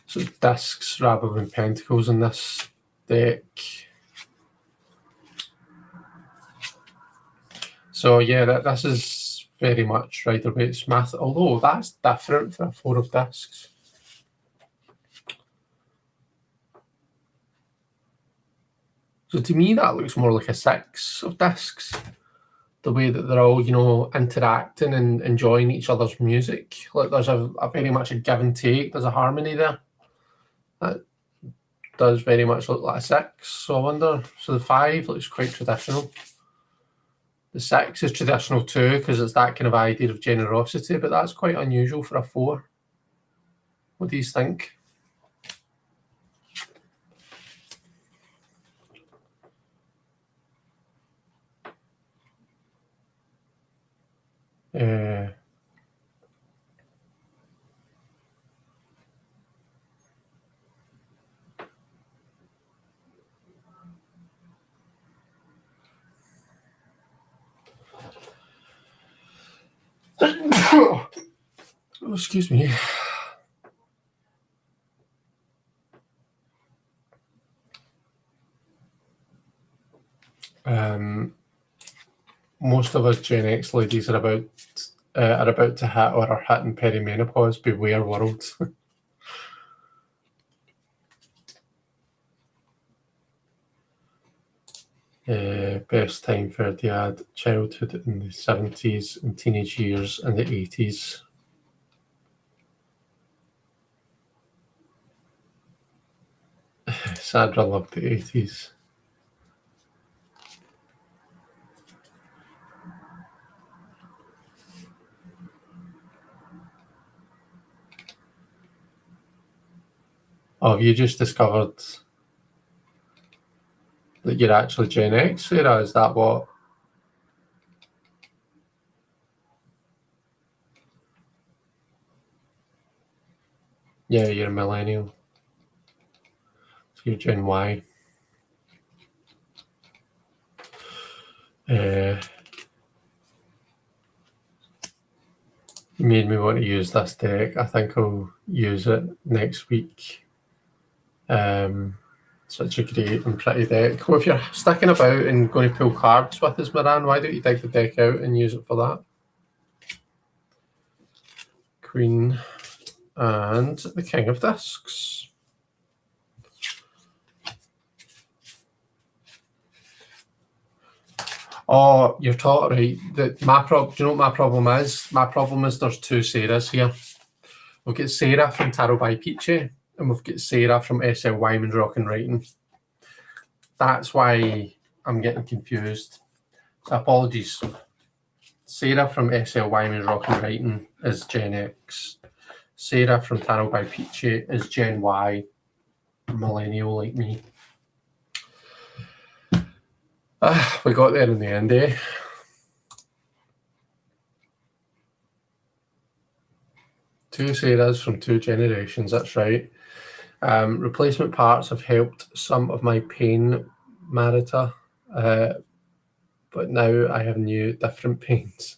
So discs rather than pentacles in this deck. So yeah, this is very much Rider-Waite's math, although that's different for a 4 of discs. So to me, that looks more like a 6 of discs. The way that they're all, interacting and enjoying each other's music. Like there's a very much a give and take. There's a harmony there. That does very much look like a 6. So I wonder. So the 5 looks quite traditional. The 6 is traditional too, because it's that kind of idea of generosity, but that's quite unusual for a 4. What do you think? Oh, excuse me. Most of us Gen X ladies are about to hit or are hitting perimenopause. Beware, world. Best time for dad, childhood in the 70s and teenage years in the 80s. Sandra loved the 80s. Oh, have you just discovered that you're actually Gen X, Sarah? Is that what? Yeah, you're a millennial. So you're Gen Y. You made me want to use this deck. I think I'll use it next week. Such a great and pretty deck. Well, if you're sticking about and going to pull cards with us, Moran, why don't you dig the deck out and use it for that? Queen and the King of Discs. Oh, you're totally right. Do you know what my problem is? My problem is there's two Sarahs here. We've got Sarah from Tarot by Peachy, and we've got Sarah from SL Wyman's Rock and Writing. That's why I'm getting confused. So apologies. Sarah from SL Wyman's Rock and Writing is Gen X. Sarah from Tarot by Peachy is Gen Y, millennial like me. We got there in the end, eh? Two Sarahs from two generations, that's right. Replacement parts have helped some of my pain, Marita, but now I have new, different pains.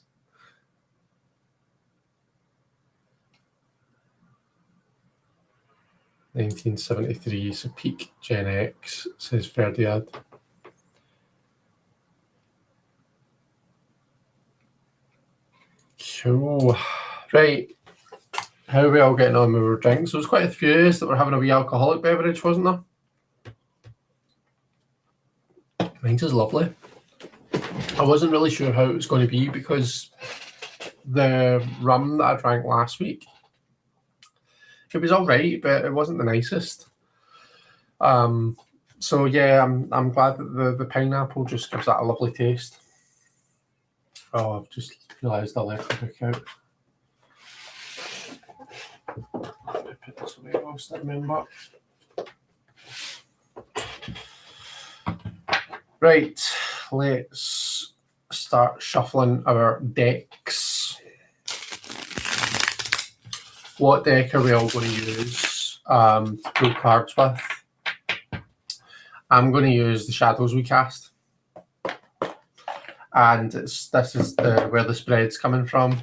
(1973) is a peak Gen X, says Ferdiad. Cool. Right. How are we all getting on with our drinks? There was quite a few of us that were having a wee alcoholic beverage, wasn't there? Mine's is lovely. I wasn't really sure how it was going to be because the rum that I drank last week, it was all right, but it wasn't the nicest. So yeah, I'm glad that the pineapple just gives that a lovely taste. Oh, I've just realised I left the book out. Put this away whilst I remember. Right, let's start shuffling our decks. What deck are we all going to use to pull cards with? I'm going to use the Shadows We Cast. And this is where the spread's coming from.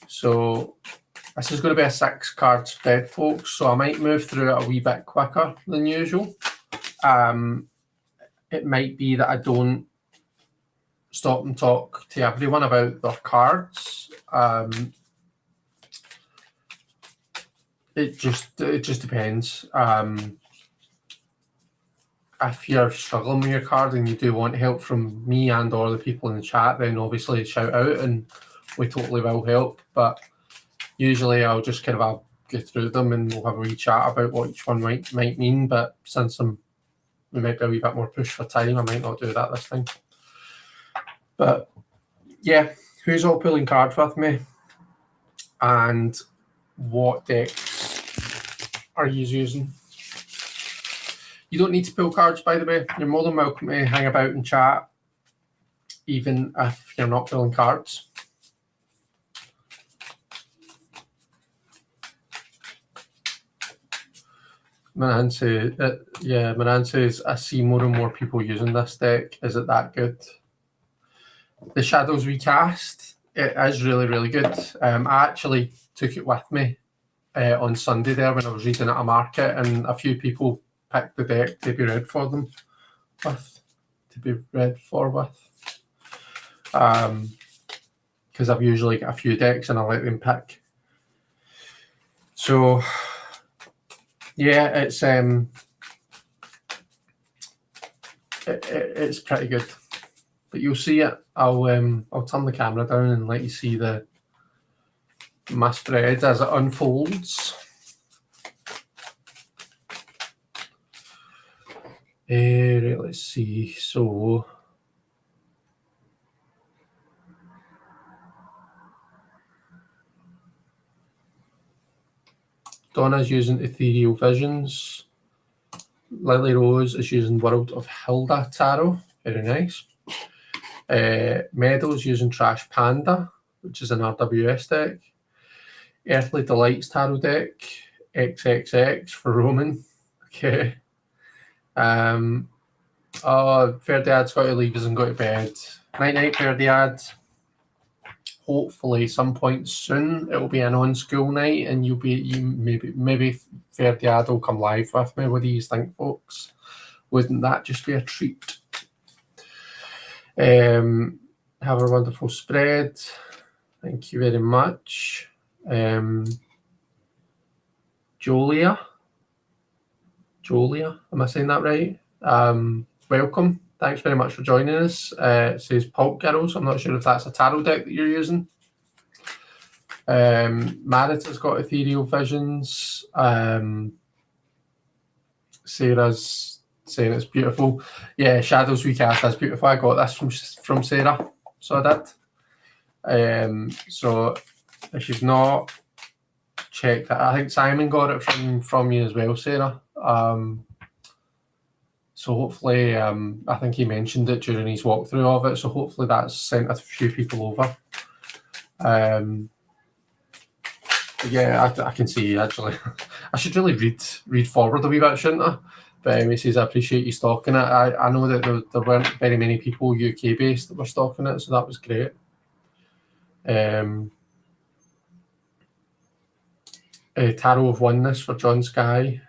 So this is going to be a 6-card spread, folks, so I might move through it a wee bit quicker than usual. It might be that I don't stop and talk to everyone about their cards. It just depends. If you're struggling with your card and you do want help from me and or the people in the chat, then obviously shout out and we totally will help. But usually I'll just kind of go through them and we'll have a wee chat about what each one might mean. But since we might be a wee bit more pushed for time, I might not do that this time. But yeah, who's all pulling cards with me? And what decks are you using? You don't need to pull cards, by the way. You're more than welcome to hang about and chat, even if you're not pulling cards. Manan says, I see more and more people using this deck. Is it that good? The Shadows We Cast, it is really, really good. I actually took it with me on Sunday there when I was reading at a market, and a few people picked the deck to be read for with. Because I've usually got a few decks and I let them pick. So yeah, it's pretty good. But you'll see it. I'll turn the camera down and let you see my spread as it unfolds. Right, let's see. So Donna's using Ethereal Visions. Lily Rose is using World of Hilda Tarot. Very nice. Meadows using Trash Panda, which is an RWS deck. Earthly Delights Tarot deck. XXX for Roman. Okay. Ferdiad's got to leave us and go to bed. Night night, Ferdiad. Hopefully, some point soon it'll be an on-school night, and maybe Ferdiad will come live with me. What do you think, folks? Wouldn't that just be a treat? Have a wonderful spread. Thank you very much. Jolia, am I saying that right? Welcome. thanks very much for joining us. It says Pulp Girls. I'm not sure if that's a tarot deck that you're using. Marita's got ethereal visions. Sarah's saying it's beautiful. Yeah, Shadows we cast, that's beautiful. I got this from Sarah, so I did. So if you've not checked that, I think Simon got it from you as well, Sarah. So hopefully, I think he mentioned it during his walkthrough of it. So hopefully that's sent a few people over. Yeah, I can see actually. I should really read forward a wee bit, shouldn't I? But he says, I appreciate you stalking it. I know that there weren't very many people UK based that were stalking it, so that was great. Tarot of Oneness for John Sky.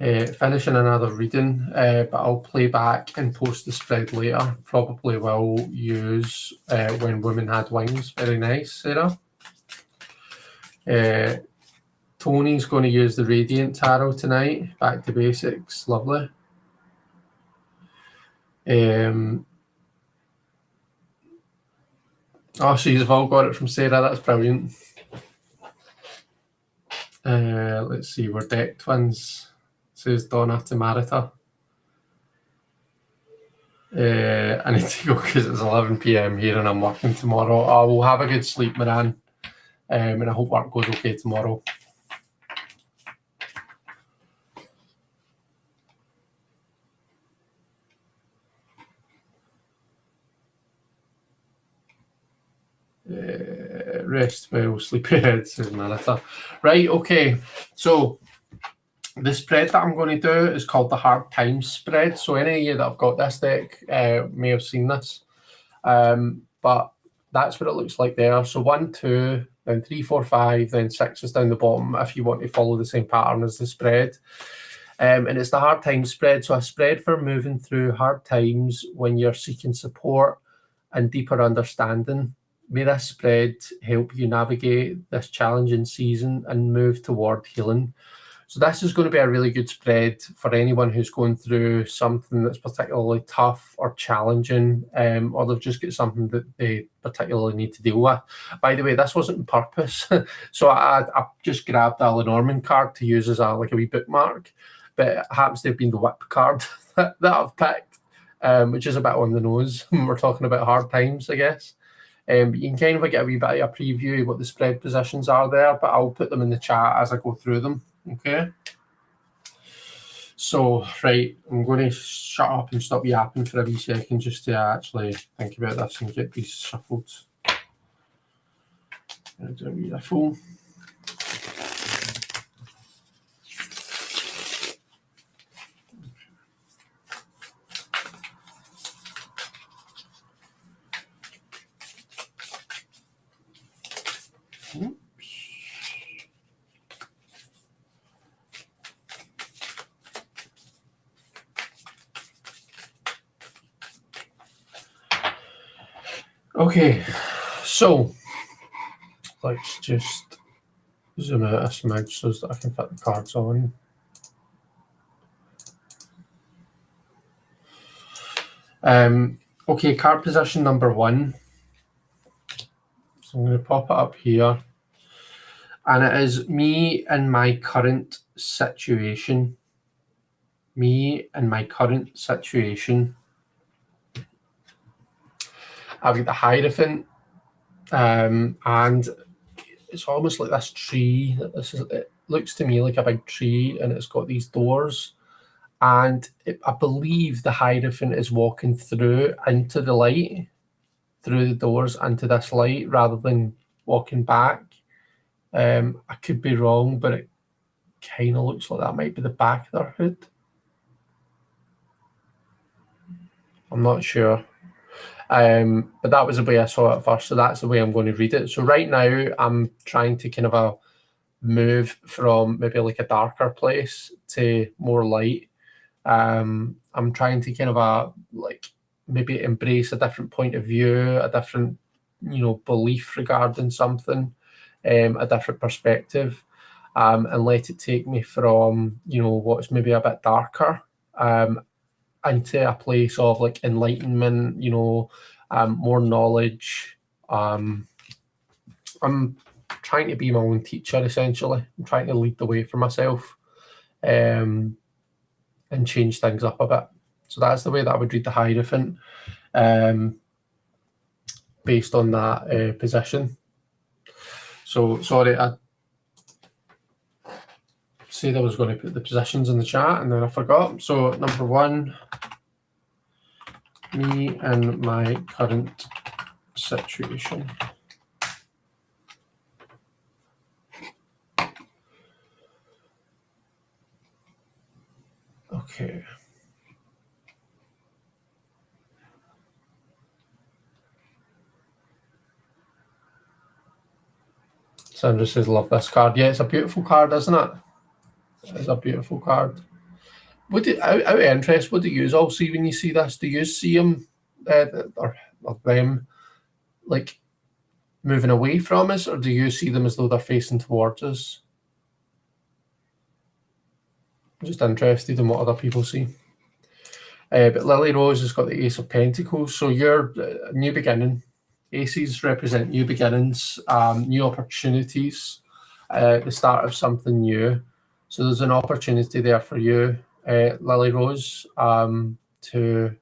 Finishing another reading, but I'll play back and post the spread later. Probably will use When Women Had Wings. Very nice, Sarah. Tony's going to use the Radiant Tarot tonight. Back to basics. Lovely. Oh, so you've all got it from Sarah. That's brilliant. Let's see. We're deck twins, says Donna to Marita. I need to go because it's 11 p.m. here and I'm working tomorrow. I will have a good sleep, Moran. And I hope work goes okay tomorrow. Rest well, sleepyhead, says Marita. Right, okay. So the spread that I'm going to do is called the Hard Times spread. So any of you that have got this deck may have seen this. But that's what it looks like there. So 1, 2, then 3, 4, 5, then 6 is down the bottom if you want to follow the same pattern as the spread. And it's the Hard Times spread. So a spread for moving through hard times when you're seeking support and deeper understanding. May this spread help you navigate this challenging season and move toward healing. So this is going to be a really good spread for anyone who's going through something that's particularly tough or challenging, or they've just got something that they particularly need to deal with. By the way, this wasn't on purpose. So I just grabbed a Lenormand card to use as a wee bookmark, but it happens to have been the whip card that I've picked, which is a bit on the nose when we're talking about hard times, I guess. But you can kind of get a wee bit of a preview of what the spread positions are there, but I'll put them in the chat as I go through them. Okay. So, right, I'm going to shut up and stop yapping for a wee second just to actually think about this and get these shuffled. I'm going to do a wee riffle. Okay, so let's just zoom out a smidge so that I can fit the cards on. Okay, card position number 1. So I'm going to pop it up here. And it is me and my current situation. Me and my current situation. I've got the Hierophant, and it's almost like this tree. It looks to me like a big tree, and it's got these doors. And I believe the Hierophant is walking through into the light, through the doors into this light, rather than walking back. I could be wrong, but it kind of looks like that might be the back of their hood. I'm not sure. But that was the way I saw it first, so that's the way I'm going to read it. So right now I'm trying to kind of move from maybe like a darker place to more light. I'm trying to kind of like maybe embrace a different point of view, a different belief regarding something, a different perspective, and let it take me from what's maybe a bit darker. into a place of like enlightenment, you know, more knowledge. I'm trying to be my own teacher, essentially. I'm trying to lead the way for myself, and change things up a bit. So that's the way that I would read the Hierophant, based on that position. So, sorry, I said I was going to put the positions in the chat and then I forgot. So, number 1, me and my current situation. Okay. Sandra says, love this card. Yeah, it's a beautiful card, isn't it? It's a beautiful card. Out of interest, what do you all see when you see this? Do you see them, or them, like moving away from us, or do you see them as though they're facing towards us? I'm just interested in what other people see. But Lily Rose has got the Ace of Pentacles, so you're new beginning. Aces represent new beginnings, new opportunities, the start of something new. So there's an opportunity there for you, Lily Rose, to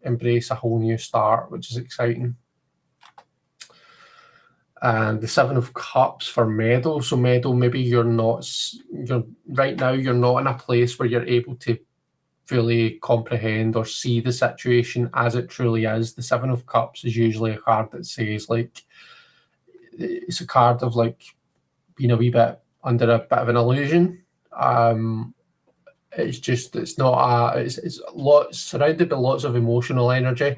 embrace a whole new start, which is exciting. And the 7 of Cups for Meadow. So Meadow, maybe you're right now, you're not in a place where you're able to fully comprehend or see the situation as it truly is. The 7 of Cups is usually a card that says, like, it's a card of like being a wee bit under a bit of an illusion. It's not it's surrounded by lots of emotional energy,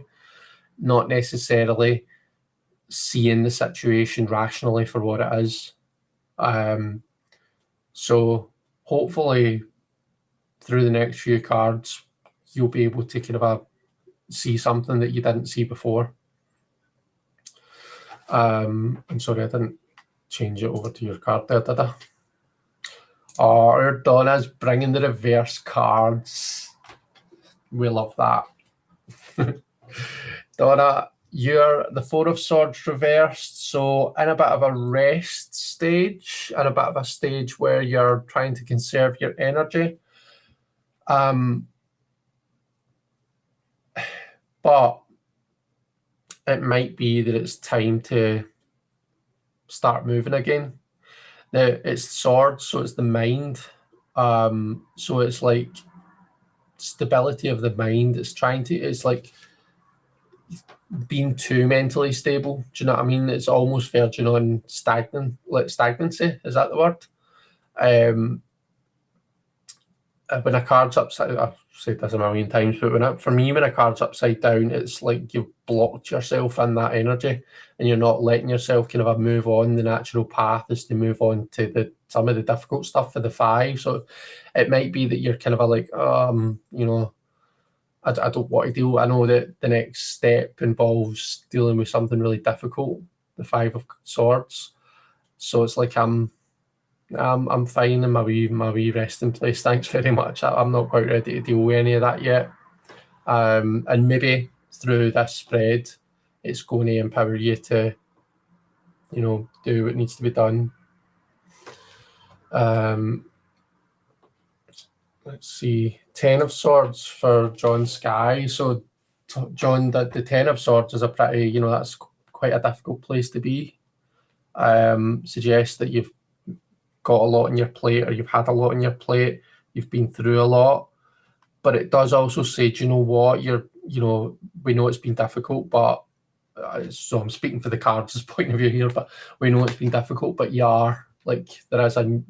not necessarily seeing the situation rationally for what it is. So hopefully through the next few cards, you'll be able to kind of see something that you didn't see before. I'm sorry, I didn't change it over to your card there, did I? Oh, Donna's bringing the reverse cards. We love that. Donna, you're the 4 of Swords reversed, so in a bit of a rest stage, and a bit of a stage where you're trying to conserve your energy. But it might be that it's time to start moving again. Now, it's swords, so it's the mind. So it's like stability of the mind. It's like being too mentally stable. Do you know what I mean? It's almost verging on stagnancy. Is that the word? When a card's upside, I've said this a million times, but for me, when a card's upside down, it's like you've blocked yourself in that energy, and you're not letting yourself kind of move on. The natural path is to move on to some of the difficult stuff for the 5. So it might be that you're kind of like, you know, I don't want to deal. I know that the next step involves dealing with something really difficult, the 5 of Swords. So it's like I'm fine in my wee resting place. Thanks very much. I'm not quite ready to deal with any of that yet. And maybe through this spread, it's going to empower you to, you know, do what needs to be done. Let's see, 10 of Swords for John Sky. So John, the 10 of Swords is a pretty, you know, that's quite a difficult place to be. Suggests that you've got a lot on your plate, or you've had a lot on your plate, you've been through a lot. But it does also say, do you know what, we know it's been difficult, but so I'm speaking for the cards' point of view here, but we know it's been difficult, but you are, like, there is a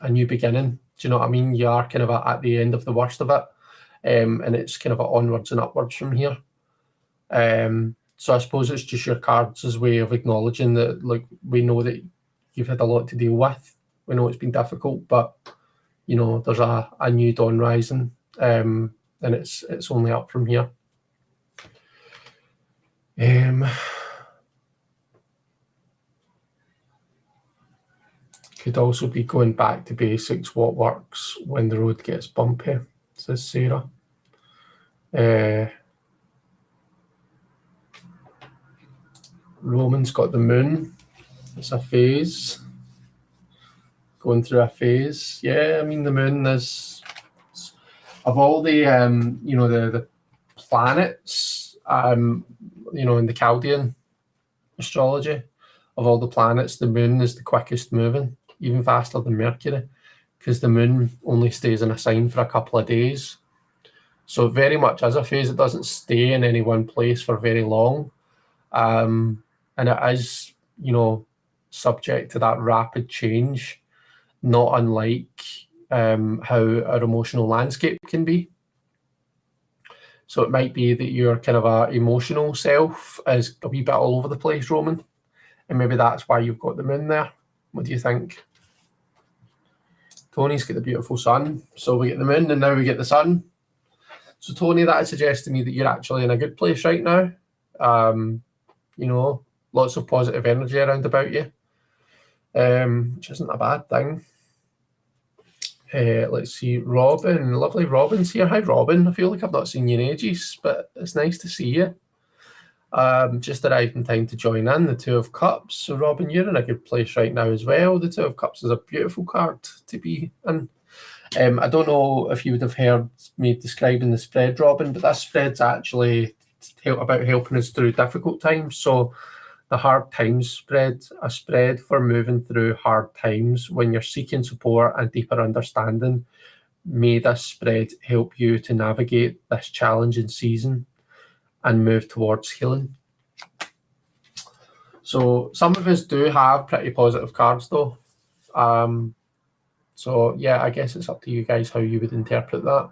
new beginning. Do you know what I mean? You are kind of at the end of the worst of it, and it's kind of onwards and upwards from here. So I suppose it's just your cards' way of acknowledging that, like, we know that you've had a lot to deal with. We know it's been difficult, but, you know, there's a new dawn rising, and it's only up from here. Could also be going back to basics, what works when the road gets bumpy, says Sarah. Roman's got the moon. It's a phase. Going through a phase. Yeah, I mean, the moon is, of all the, the planets, in the Chaldean astrology, of all the planets, the moon is the quickest moving, even faster than Mercury, because the moon only stays in a sign for a couple of days. So very much as a phase, it doesn't stay in any one place for very long. And it is, subject to that rapid change, not unlike how our emotional landscape can be. So it might be that your kind of a emotional self is a wee bit all over the place, Roman, and maybe that's why you've got the moon there. What do you think? Tony's got the beautiful sun, so we get the moon and now we get the sun. So Tony, that suggests to me that you're actually in a good place right now. Lots of positive energy around about you, which isn't a bad thing. Let's see, Robin, lovely Robin's here. Hi, Robin. I feel like I've not seen you in ages, but it's nice to see you. Just arrived in time to join in, the Two of Cups. So, Robin, you're in a good place right now as well. The Two of Cups is a beautiful card to be in. I don't know if you would have heard me describing the spread, Robin, but that spread's actually about helping us through difficult times. So the hard times spread, a spread for moving through hard times when you're seeking support and deeper understanding. May this spread help you to navigate this challenging season and move towards healing. So some of us do have pretty positive cards though. So yeah, I guess it's up to you guys how you would interpret that.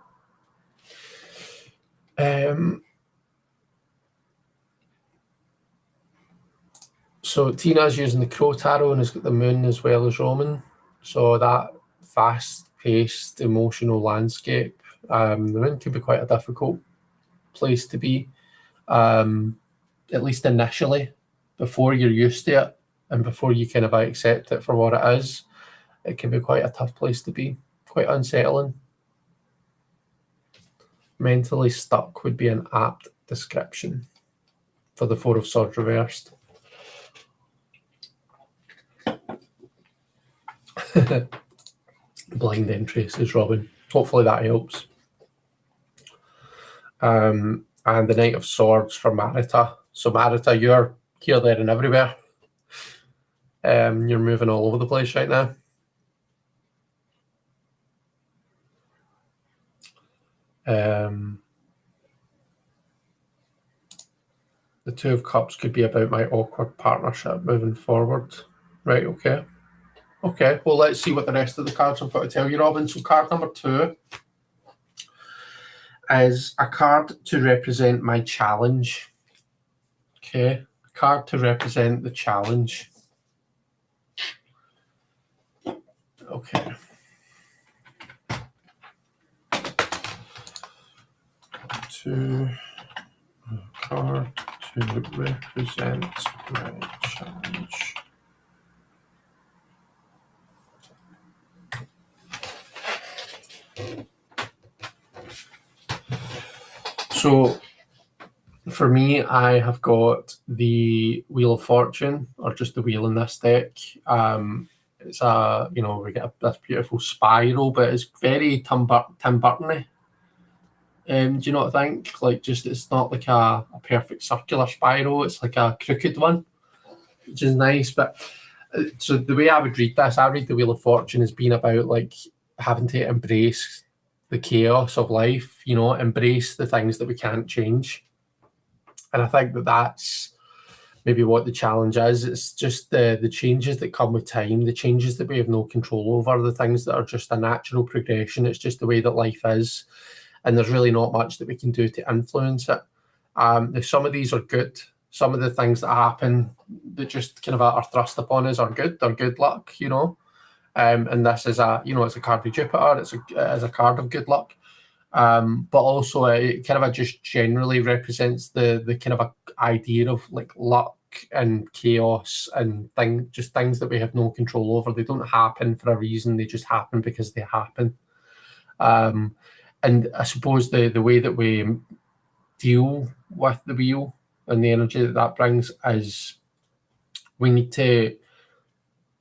So Tina's using the Crow Tarot and has got the moon as well as Roman. So that fast-paced emotional landscape, the moon can be quite a difficult place to be, at least initially, before you're used to it and before you kind of accept it for what it is. It can be quite a tough place to be, quite unsettling. Mentally stuck would be an apt description for the Four of Swords reversed. Blind entry, says Robin. Hopefully that helps. And the Knight of Swords for Marita. So Marita, you're here, there, and everywhere. You're moving all over the place right now. The Two of Cups could be about my awkward partnership moving forward. Right, okay. Okay, well, let's see what the rest of the cards I've got to tell you, Robin. So card number 2 is a card to represent my challenge. Okay, a card to represent the challenge. Okay. Card to represent my challenge. So for me, I have got the Wheel of Fortune, or just the wheel in this deck. It's a, we get this beautiful spiral, but it's very Tim Burton-y. Do you know what I think? Like, just it's not like a perfect circular spiral. It's like a crooked one, which is nice. But so the way I would read this, I read the Wheel of Fortune as being about like having to embrace the chaos of life, embrace the things that we can't change. And I think that that's maybe what the challenge is. It's just the changes that come with time, the changes that we have no control over, the things that are just a natural progression. It's just the way that life is. And there's really not much that we can do to influence it. Some of these are good. Some of the things that happen that just kind of are thrust upon us are good. They're good luck, and this is it's a card of Jupiter. It's a card of good luck. But also it kind of just generally represents the kind of a idea of like luck and chaos and things that we have no control over. They don't happen for a reason. They just happen because they happen. And I suppose the way that we deal with the wheel and the energy that brings is we need to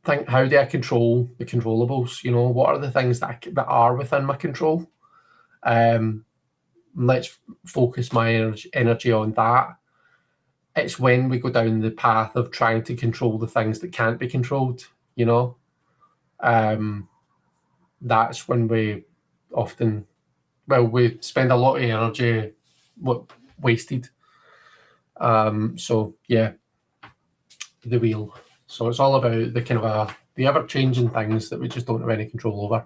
think, how do I control the controllables? What are the things that are within my control? Let's focus my energy on that. It's when we go down the path of trying to control the things that can't be controlled, that's when we often, we spend a lot of energy wasted. So yeah, the wheel. So it's all about the kind of the ever-changing things that we just don't have any control over.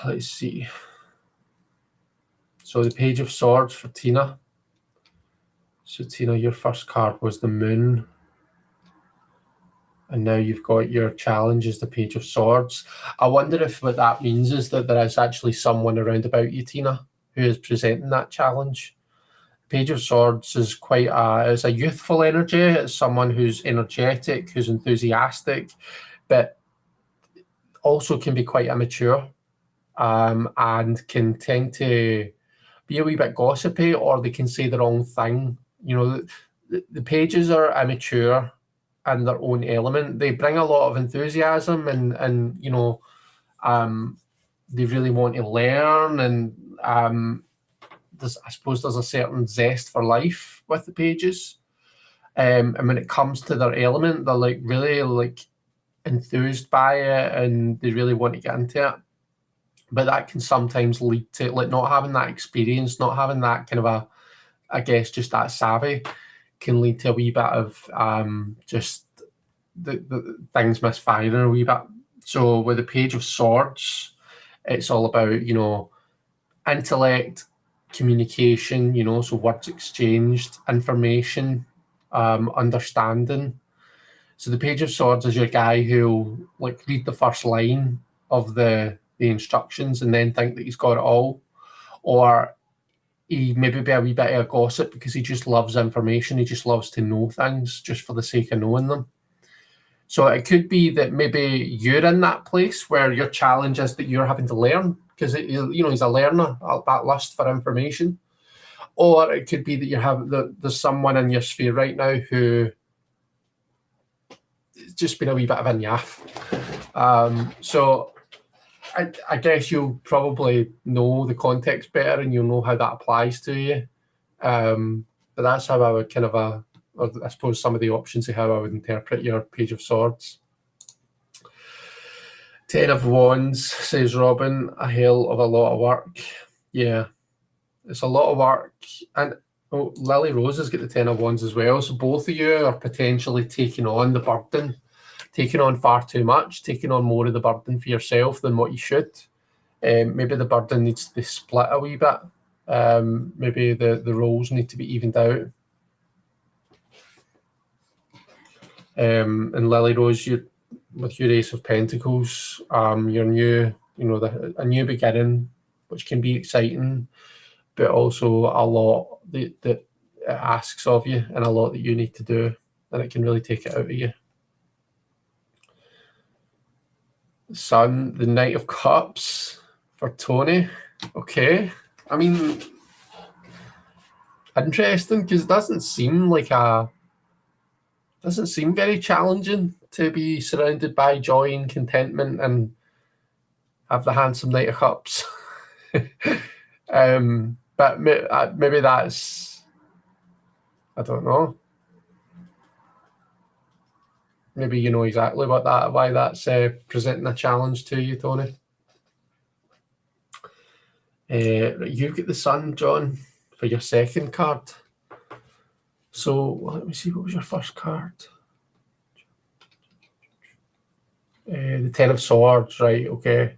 Let's see. So the Page of Swords for Tina. So Tina, your first card was the Moon. And now you've got your challenge is the Page of Swords. I wonder if what that means is that there is actually someone around about you, Tina, who is presenting that challenge. Page of Swords is it's a youthful energy. It's someone who's energetic, who's enthusiastic, but also can be quite immature, and can tend to be a wee bit gossipy, or they can say the wrong thing. The pages are immature in their own element. They bring a lot of enthusiasm and they really want to learn, and I suppose there's a certain zest for life with the pages. And when it comes to their element, they're really enthused by it, and they really want to get into it. But that can sometimes lead to not having that experience, not having that kind of just that savvy, can lead to a wee bit of just the things misfiring a wee bit. So with the Page of Swords, it's all about intellect, communication, so words exchanged, information, understanding. So the Page of Swords is your guy who'll read the first line of the instructions and then think that he's got it all, or he maybe be a wee bit of a gossip because he just loves information. He just loves to know things just for the sake of knowing them. So it could be that maybe you're in that place where your challenge is that you're having to learn because he's a learner, that lust for information. Or it could be that there's someone in your sphere right now who has just been a wee bit of a naff. So I guess you'll probably know the context better and you'll know how that applies to you. But that's how I would or I suppose some of the options of how I would interpret your Page of Swords. 10 of Wands, says Robin, a hell of a lot of work. Yeah, it's a lot of work. And Lily Rose has got the 10 of Wands as well. So both of you are potentially taking on the burden, taking on far too much, taking on more of the burden for yourself than what you should. Maybe the burden needs to be split a wee bit. Maybe the roles need to be evened out. And Lily Rose, with your Ace of Pentacles, your new, a new beginning, which can be exciting, but also a lot that it asks of you and a lot that you need to do, and it can really take it out of you. Sun, the Knight of Cups for Tony. Okay. I mean, interesting, because it doesn't seem very challenging to be surrounded by joy and contentment and have the handsome Knight of Cups. But maybe that's, I don't know. Maybe you know exactly why that's presenting a challenge to you, Tony. You get the Sun, John, for your second card. So let me see, what was your first card? The 10 of Swords, right? Okay.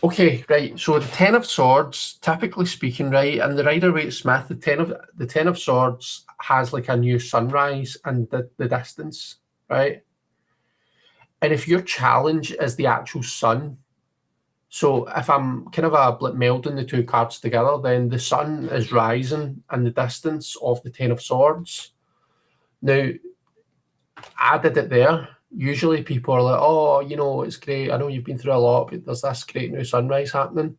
Okay, right. So the 10 of Swords, typically speaking, right, and the Rider-Waite-Smith, the 10 of Swords has a new sunrise and the distance, right? And if your challenge is the actual sun, so if I'm kind of melding the two cards together, then the sun is rising in the distance of the 10 of Swords. Now, I did it there, usually people are like, oh, you know, it's great. I know you've been through a lot, but there's this great new sunrise happening.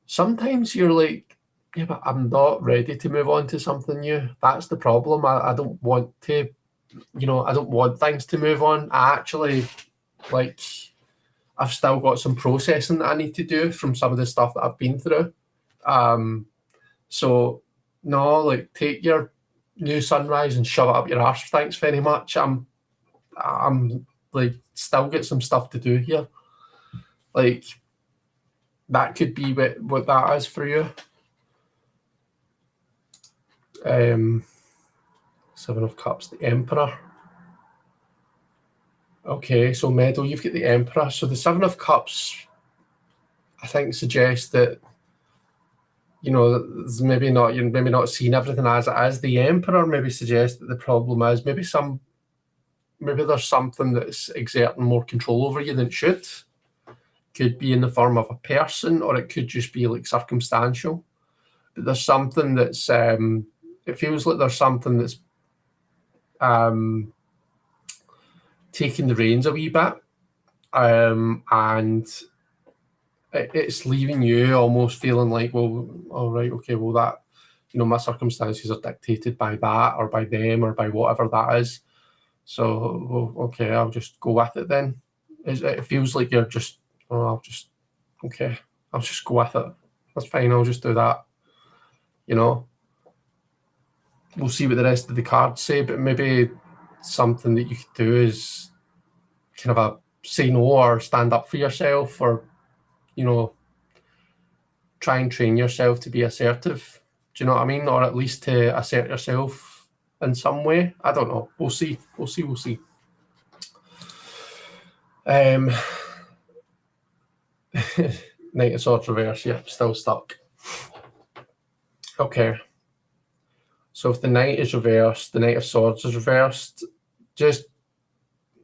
Sometimes you're like, yeah, but I'm not ready to move on to something new. That's the problem. I don't want to, you know, I don't want things to move on. I actually, like, I've still got some processing that I need to do from some of the stuff that I've been through. So no, like, take your new sunrise and shove it up your arse. Thanks very much. I'm like, still get some stuff to do here. Like, that could be what that is for you. Seven of Cups, the Emperor. Okay, so Meadow, you've got the Emperor. So the Seven of Cups, I think, suggests that, you know, there's maybe not, you're maybe not seeing everything as it is. The Emperor maybe suggests that the problem is maybe there's something that's exerting more control over you than it should. Could be in the form of a person, or it could just be like circumstantial. But there's something that's it feels like there's something that's taking the reins a wee bit, and it's leaving you almost feeling like, well, all right, okay, well, that, you know, my circumstances are dictated by that or by them or by whatever that is. So, well, okay, I'll just go with it then. It feels like you're just, oh, I'll just go with it. That's fine, I'll just do that. You know, we'll see what the rest of the cards say, but maybe something that you could do is kind of a say no or stand up for yourself, or, you know, try and train yourself to be assertive. Do you know what I mean? Or at least to assert yourself in some way. I don't know. We'll see. Knight of Swords reverse. Yep, still stuck. Okay. So if the Knight is reversed, the Knight of Swords is reversed,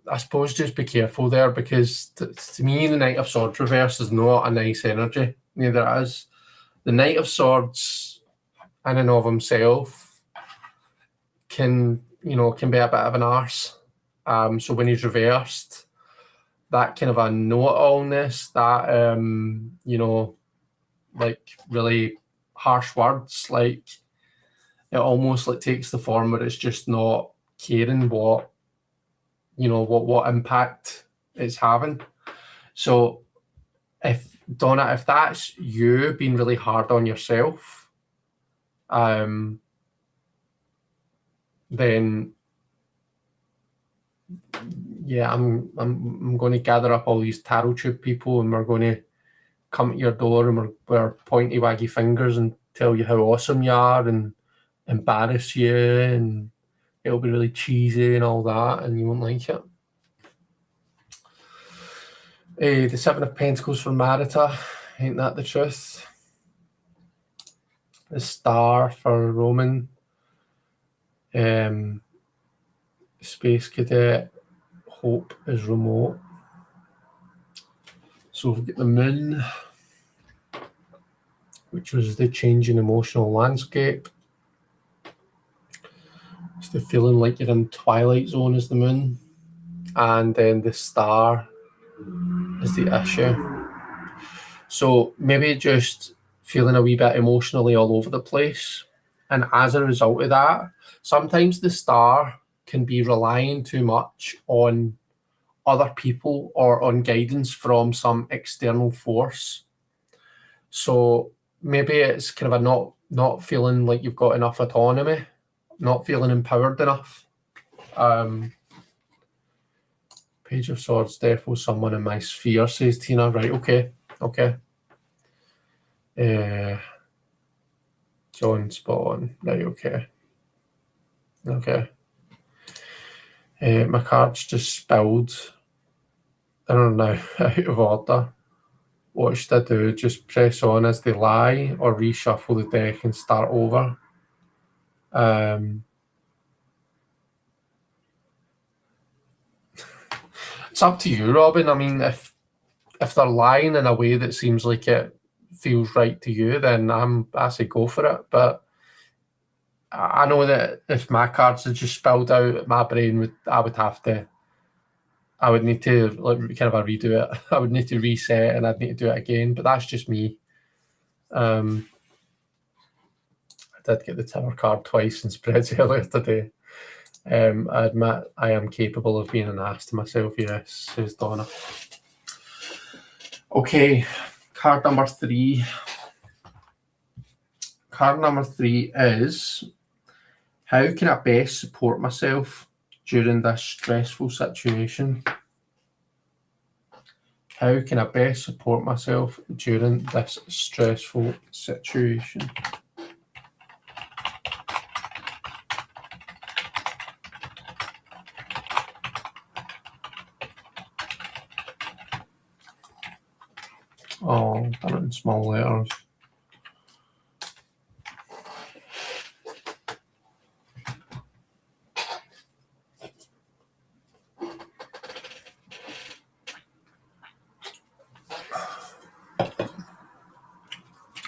I suppose just be careful there, because to me, the Knight of Swords reverse is not a nice energy. Neither is. The Knight of Swords in and of himself can be a bit of an arse. So when he's reversed, that kind of a know-it-allness, that, you know, like really harsh words, like it almost like takes the form where it's just not caring what, you know, what impact it's having. So if that's you being really hard on yourself, then yeah, I'm going to gather up all these tarot tube people, and we're going to come at your door, and we're pointy waggy fingers and tell you how awesome you are and embarrass you, and it'll be really cheesy and all that, and you won't like it. The Seven of Pentacles for Marita, ain't that the truth? The Star for Roman. Space Cadet, hope is remote. So we've got the Moon, which was the changing emotional landscape. It's the feeling like you're in Twilight Zone is the Moon. And then the Star is the issue. So maybe just feeling a wee bit emotionally all over the place. And as a result of that, sometimes the Star can be relying too much on other people or on guidance from some external force. So maybe it's kind of a not feeling like you've got enough autonomy, not feeling empowered enough. Page of Swords, defo someone in my sphere, says Tina. Right, okay. John, spot on. Right, okay. My cards just spilled. I don't know, out of order. What should I do? Just press on as they lie, or reshuffle the deck and start over? It's up to you, Robin. I mean, if they're lying in a way that seems like it feels right to you, then I say go for it. But I know that if my cards had just spilled out, my brain I would have to I would need to like kind of a redo it. I would need to reset and I'd need to do it again, but that's just me. I did get the tower card twice in spreads earlier today. I admit I am capable of being an ass to myself, yes, says Donna. Okay, card number 3. Card number 3 is, how can I best support myself during this stressful situation? How can I best support myself during this stressful situation? Oh, done it in small letters.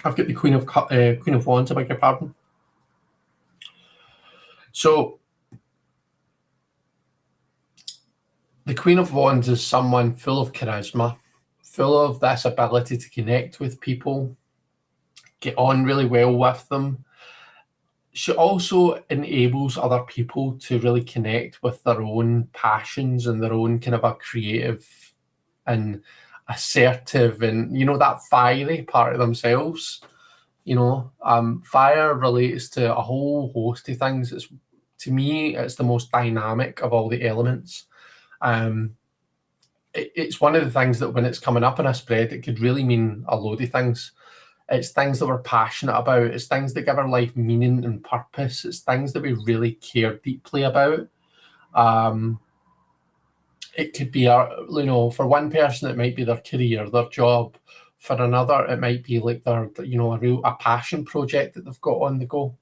I've got the Queen of Wands, I beg your pardon. So, the Queen of Wands is someone full of charisma, full of this ability to connect with people, get on really well with them. She also enables other people to really connect with their own passions and their own kind of a creative and assertive and, that fiery part of themselves. Fire relates to a whole host of things. To me, it's the most dynamic of all the elements. It's one of the things that when it's coming up in a spread, it could really mean a load of things. It's things that we're passionate about. It's things that give our life meaning and purpose. It's things that we really care deeply about. It could be, for one person, it might be their career, their job. For another, it might be like a passion project that they've got on the go.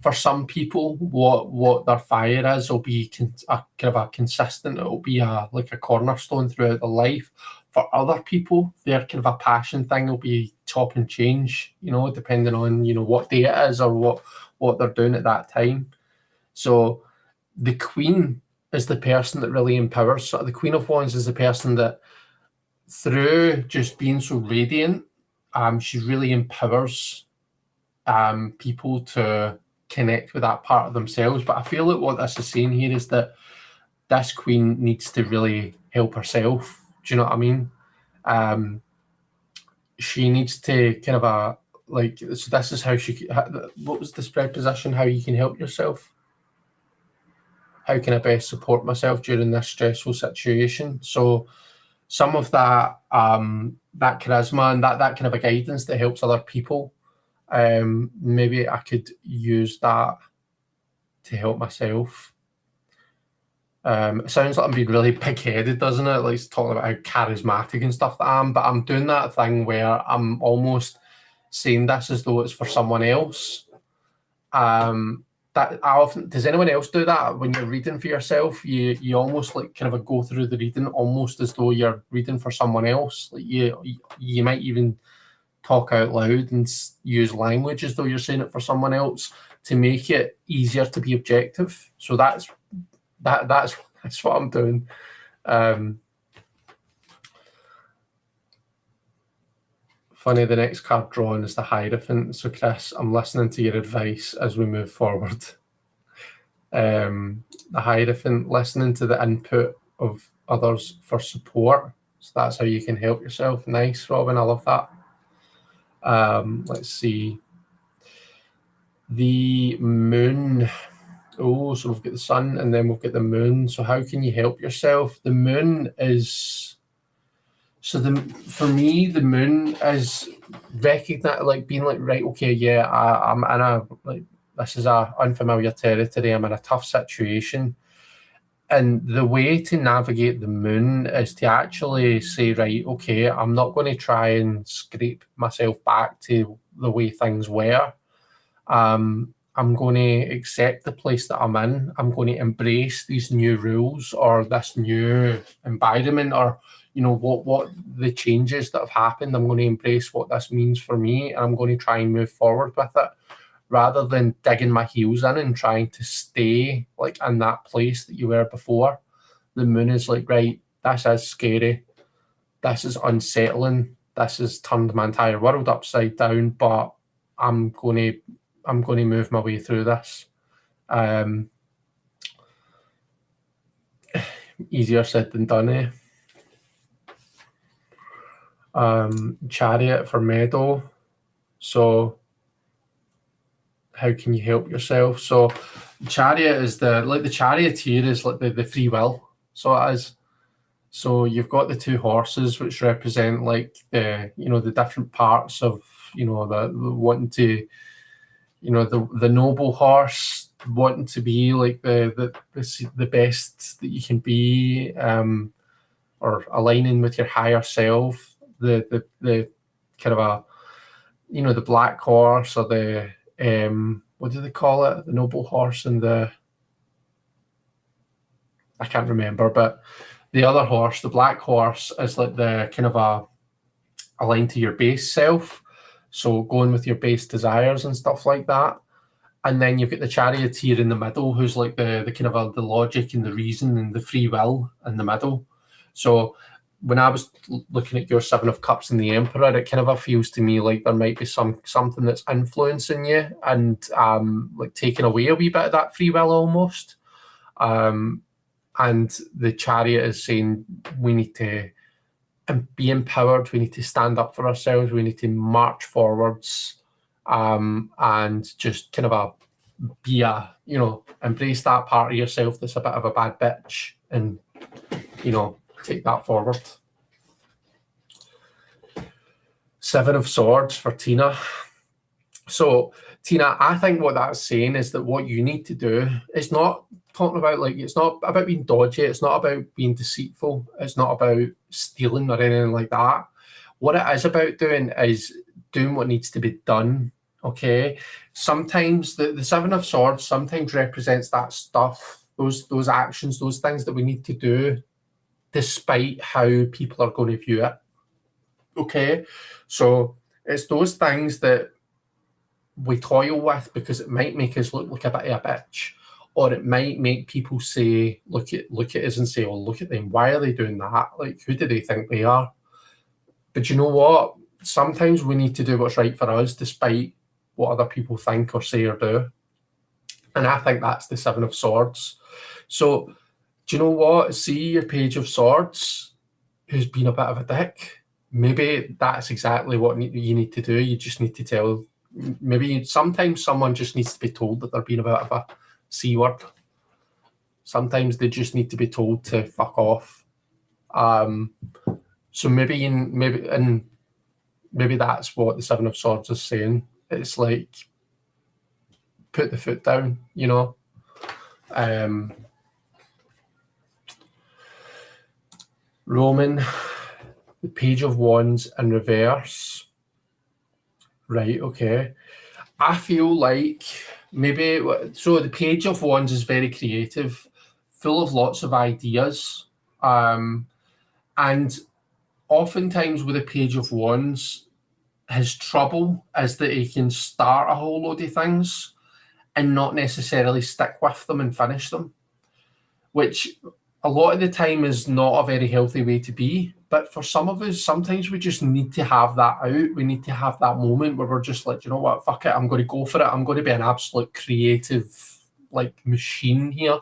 For some people, what their fire is will be a kind of a consistent. It will be like a cornerstone throughout their life. For other people, their kind of a passion thing will be chop and change. Depending on what day it is or what they're doing at that time. So the Queen is the person that really empowers. So the Queen of Wands is the person that, through just being so radiant, she really empowers people to connect with that part of themselves. But I feel that what this is saying here is that this Queen needs to really help herself. Do you know what I mean? She needs to kind of so this is how what was the spread position? How you can help yourself? How can I best support myself during this stressful situation? So some of that that charisma and that kind of a guidance that helps other people, maybe I could use that to help myself. It sounds like I'm being really pig-headed, doesn't it? Like talking about how charismatic and stuff that I am, but I'm doing that thing where I'm almost saying this as though it's for someone else. That I often, does anyone else do that when you're reading for yourself? You almost like kind of go through the reading almost as though you're reading for someone else. Like you might even talk out loud and use language as though you're saying it for someone else to make it easier to be objective. So that's what I'm doing. Funny, the next card drawn is the Hierophant. So Chris, I'm listening to your advice as we move forward. The Hierophant, listening to the input of others for support. So that's how you can help yourself. Nice, Robin, I love that. Let's see. The Moon. Oh, so we've got the Sun and then we've got the Moon. So how can you help yourself? The Moon is... So for me, the Moon is being like, right, okay, yeah, I'm in this is a unfamiliar territory. I'm in a tough situation. And the way to navigate the Moon is to actually say, right, okay, I'm not going to try and scrape myself back to the way things were. I'm going to accept the place that I'm in. I'm going to embrace these new rules or this new environment or, what the changes that have happened. I'm going to embrace what this means for me. And I'm going to try and move forward with it rather than digging my heels in and trying to stay like in that place that you were before. The moon is like, right, this is scary, this is unsettling, this has turned my entire world upside down, but I'm going to move my way through this. Easier said than done, eh? Chariot for Meadow. So how can you help yourself? So Chariot is the charioteer is like the free will. So it is. So you've got the two horses which represent like the different parts of the wanting to, the noble horse wanting to be like the best that you can be, or aligning with your higher self. The kind of a the black horse, or the what do they call it? The noble horse and I can't remember, but the other horse, the black horse, is like the kind of aligned to your base self. So going with your base desires and stuff like that. And then you've got the charioteer in the middle, who's like the kind of the logic and the reason and the free will in the middle. So when I was looking at your Seven of Cups and the Emperor, it kind of feels to me like there might be something that's influencing you and like taking away a wee bit of that free will almost. And the Chariot is saying we need to be empowered, we need to stand up for ourselves, we need to march forwards, and just kind of embrace that part of yourself that's a bit of a bad bitch, and take that forward. Seven of Swords for Tina. So Tina, I think what that's saying is that what you need to do is not talking about, like, it's not about being dodgy, it's not about being deceitful, it's not about stealing or anything like that. What it is about doing is doing what needs to be done. Okay, sometimes the Seven of Swords sometimes represents that stuff, those actions, those things that we need to do despite how people are going to view it. Okay, so it's those things that we toil with because it might make us look like a bit of a bitch, or it might make people say, look at us and say, oh, look at them, why are they doing that? Like, who do they think they are? But you know what? Sometimes we need to do what's right for us despite what other people think or say or do. And I think that's the Seven of Swords. So do you know what? See your Page of Swords, who's been a bit of a dick. Maybe that's exactly what you need to do. You just need to tell, sometimes someone just needs to be told that they're being a bit of a C word. Sometimes they just need to be told to fuck off. So maybe that's what the Seven of Swords is saying. It's like, put the foot down, Roman, the Page of Wands in reverse. Right, okay. I feel like so the Page of Wands is very creative, full of lots of ideas. And oftentimes with the Page of Wands, his trouble is that he can start a whole load of things and not necessarily stick with them and finish them, which a lot of the time is not a very healthy way to be. But for some of us, sometimes we just need to have that out. We need to have that moment where we're just like, you know what, fuck it, I'm going to go for it. I'm going to be an absolute creative machine here.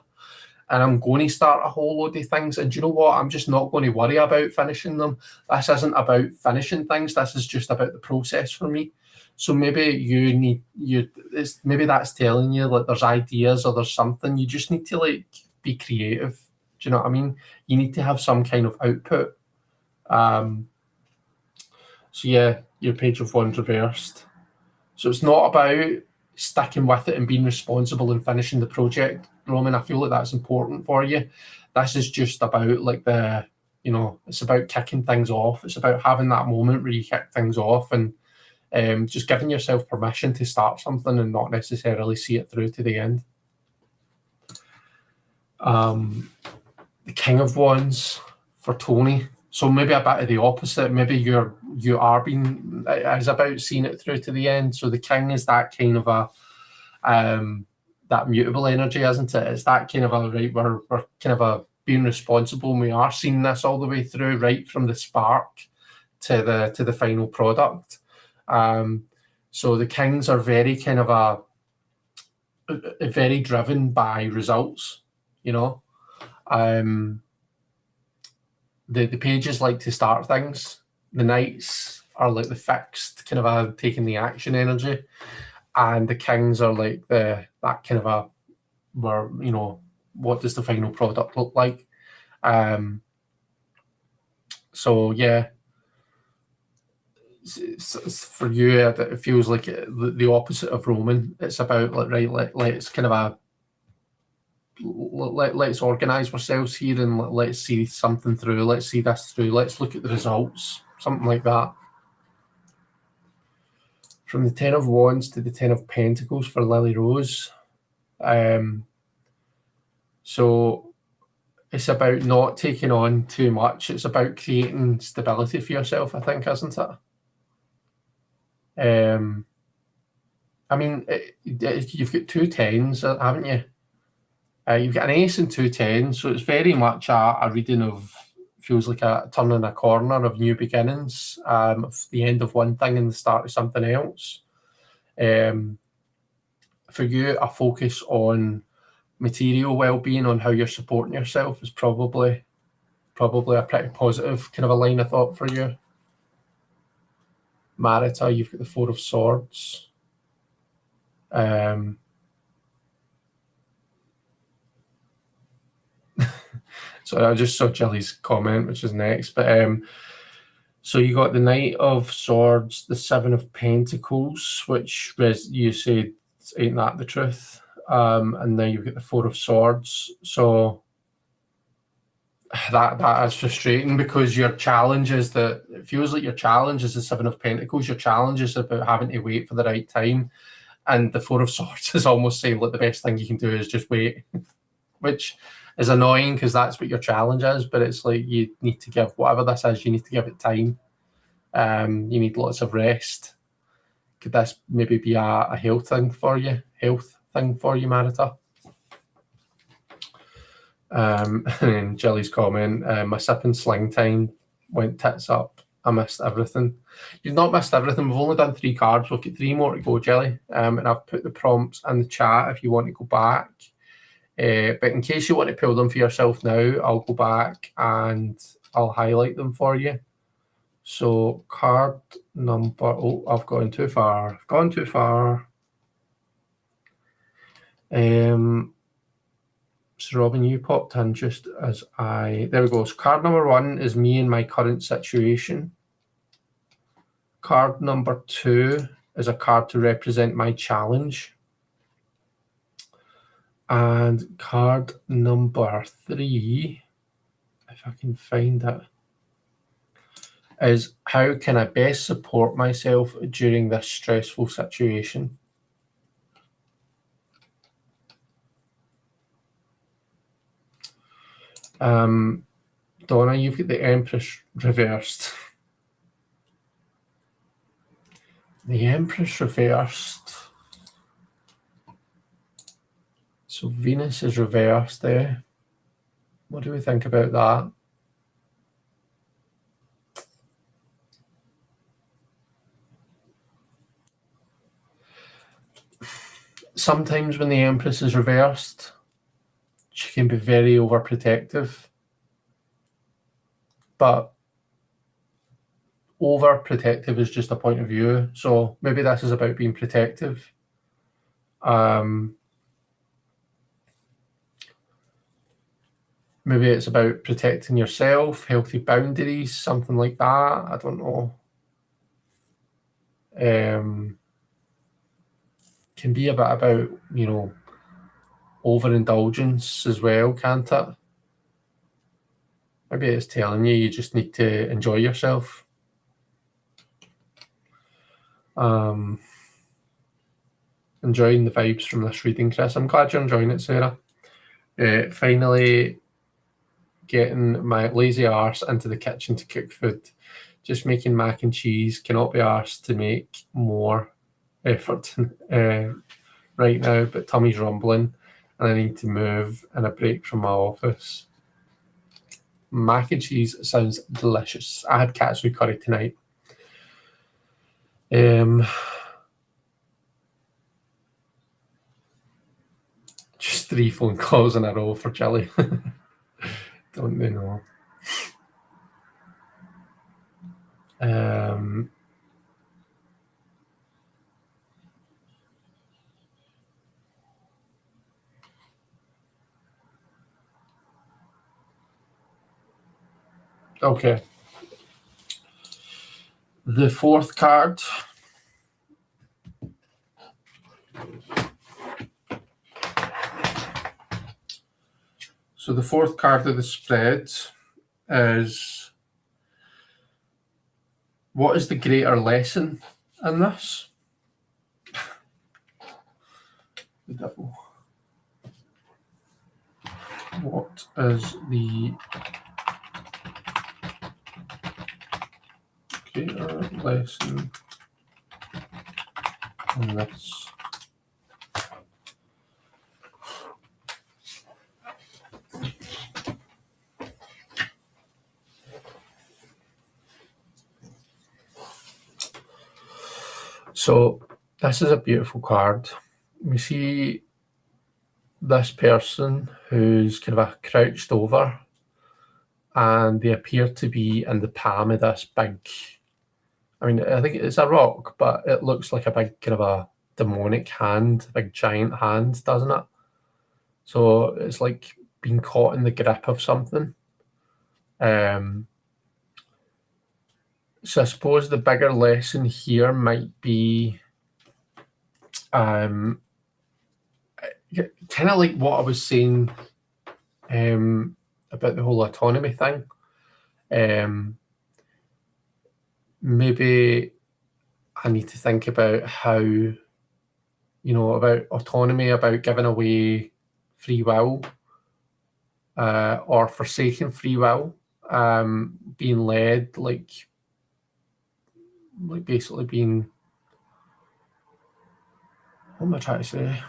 And I'm going to start a whole load of things. And you know what? I'm just not going to worry about finishing them. This isn't about finishing things. This is just about the process for me. So maybe maybe that's telling you like there's ideas or there's something. You just need to be creative. Do you know what I mean? You need to have some kind of output. So yeah, your Page of Wands reversed. So it's not about sticking with it and being responsible and finishing the project, Roman. I feel like that's important for you. This is just about it's about kicking things off. It's about having that moment where you kick things off and just giving yourself permission to start something and not necessarily see it through to the end. The King of Wands for Tony. So maybe a bit of the opposite. Maybe you are being is about seeing it through to the end. So the King is that kind of a that mutable energy, isn't it? It's that kind of a right. We're kind of being responsible, and we are seeing this all the way through, right from the spark to the final product. So the Kings are very kind of very driven by results, you know. The pages like to start things. The Knights are like the fixed kind of taking the action energy, and the Kings are like that kind of where, you know, what does the final product look like? So yeah, for you, it feels like the opposite of Roman. It's about like, right, let's kind of let's organise ourselves here and let's see something through. Let's see this through. Let's look at the results. Something like that. From the Ten of Wands to the Ten of Pentacles for Lily Rose. So it's about not taking on too much. It's about creating stability for yourself, I think, isn't it? I mean, you've got 2 10s, haven't you? You've got an ace and 2 10s, so it's very much a reading of, feels like a turning a corner of new beginnings, of the end of one thing and the start of something else. For you, a focus on material well-being, on how you're supporting yourself, is probably a pretty positive kind of a line of thought for you. Marita, you've got the 4 of Swords. So I just saw Jilly's comment, which is next, but so you got the Knight of Swords, the 7 of Pentacles, which you said ain't that the truth, and then you've got the 4 of Swords. So that is frustrating, because your challenge is that it feels like your challenge is the 7 of Pentacles. Your challenge is about having to wait for the right time, and the 4 of Swords is almost saying, look, the best thing you can do is just wait, which is annoying because that's what your challenge is. But it's like, you need to give whatever this is, you need to give it time. You need lots of rest. Could this maybe be a health thing for you, Marita? And Jilly's comment, my Sip and Sling time went tits up. I missed everything. You've not missed everything. We've only done 3 cards. We've got 3 more to go, Jilly. And I've put the prompts in the chat if you want to go back. But in case you want to pull them for yourself now, I'll go back and I'll highlight them for you. So card number, oh, I've gone too far. So Robin, you popped in just as there we go. So card number 1 is me and my current situation. Card number 2 is a card to represent my challenge. And card number 3, if I can find it, is how can I best support myself during this stressful situation? Donna, you've got the Empress reversed. The Empress reversed. So Venus is reversed there. What do we think about that? Sometimes when the Empress is reversed, she can be very overprotective. But overprotective is just a point of view. So maybe this is about being protective. Maybe it's about protecting yourself, healthy boundaries, something like that. I don't know. Can be a bit about, you know, overindulgence as well, can't it? Maybe it's telling you just need to enjoy yourself. Enjoying the vibes from this reading, Chris. I'm glad you're enjoying it, Sarah. Finally getting my lazy arse into the kitchen to cook food. Just making mac and cheese. Cannot be arsed to make more effort right now, but tummy's rumbling and I need to move and a break from my office. mac and cheese sounds delicious. I had katsu curry tonight. Just 3 phone calls in a row for chili. Don't they know? Okay. The fourth card. So the fourth card of the spread is, what is the greater lesson in this? The devil. What is the greater lesson in this? So this is a beautiful card. We see this person who's kind of crouched over, and they appear to be in the palm of this big, I mean, I think it's a rock, but it looks like a big kind of a demonic hand, a big giant hand, doesn't it? So it's like being caught in the grip of something. So I suppose the bigger lesson here might be kind of like what I was saying about the whole autonomy thing. Maybe I need to think about how, about autonomy, about giving away free will, or forsaking free will, being led, like basically being, what am I trying to say?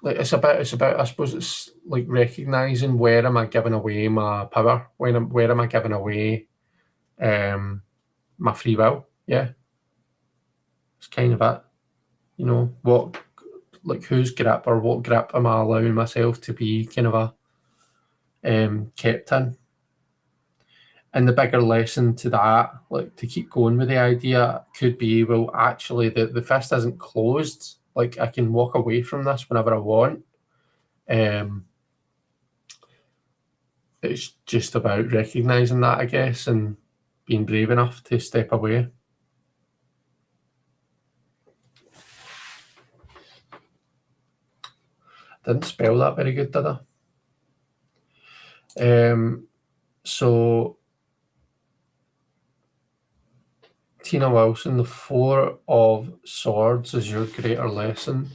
Like it's about, I suppose it's like recognizing, where am I giving away my power? Where am I giving away my free will? Yeah. It's kind of it. What, like whose grip, or what grip am I allowing myself to be kind of a kept in? And the bigger lesson to that, like to keep going with the idea, could be, well, actually the fist isn't closed. Like I can walk away from this whenever I want. It's just about recognizing that, I guess, and being brave enough to step away. Didn't spell that very good, did I? So Tina Wilson, the Four of Swords is your greater lesson.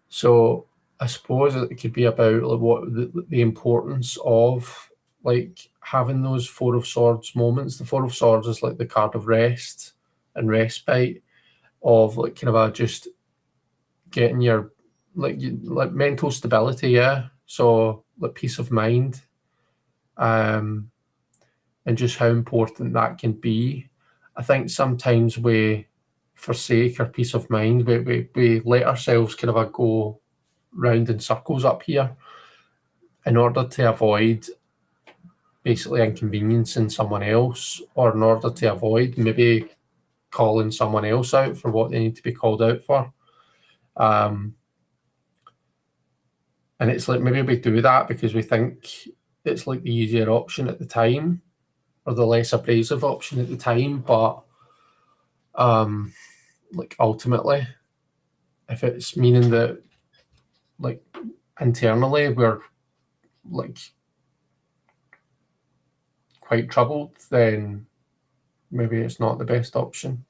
So I suppose it could be about like what the importance of like having those Four of Swords moments. The Four of Swords is like the card of rest and respite, of like kind of a just getting your like mental stability, yeah. So like peace of mind, and just how important that can be. I think sometimes we forsake our peace of mind. We let ourselves kind of go round in circles up here in order to avoid basically inconveniencing someone else, or in order to avoid maybe calling someone else out for what they need to be called out for. And it's like maybe we do that because we think it's like the easier option at the time, or the less abrasive option at the time. But like ultimately, if it's meaning that like internally we're like quite troubled, then maybe it's not the best option.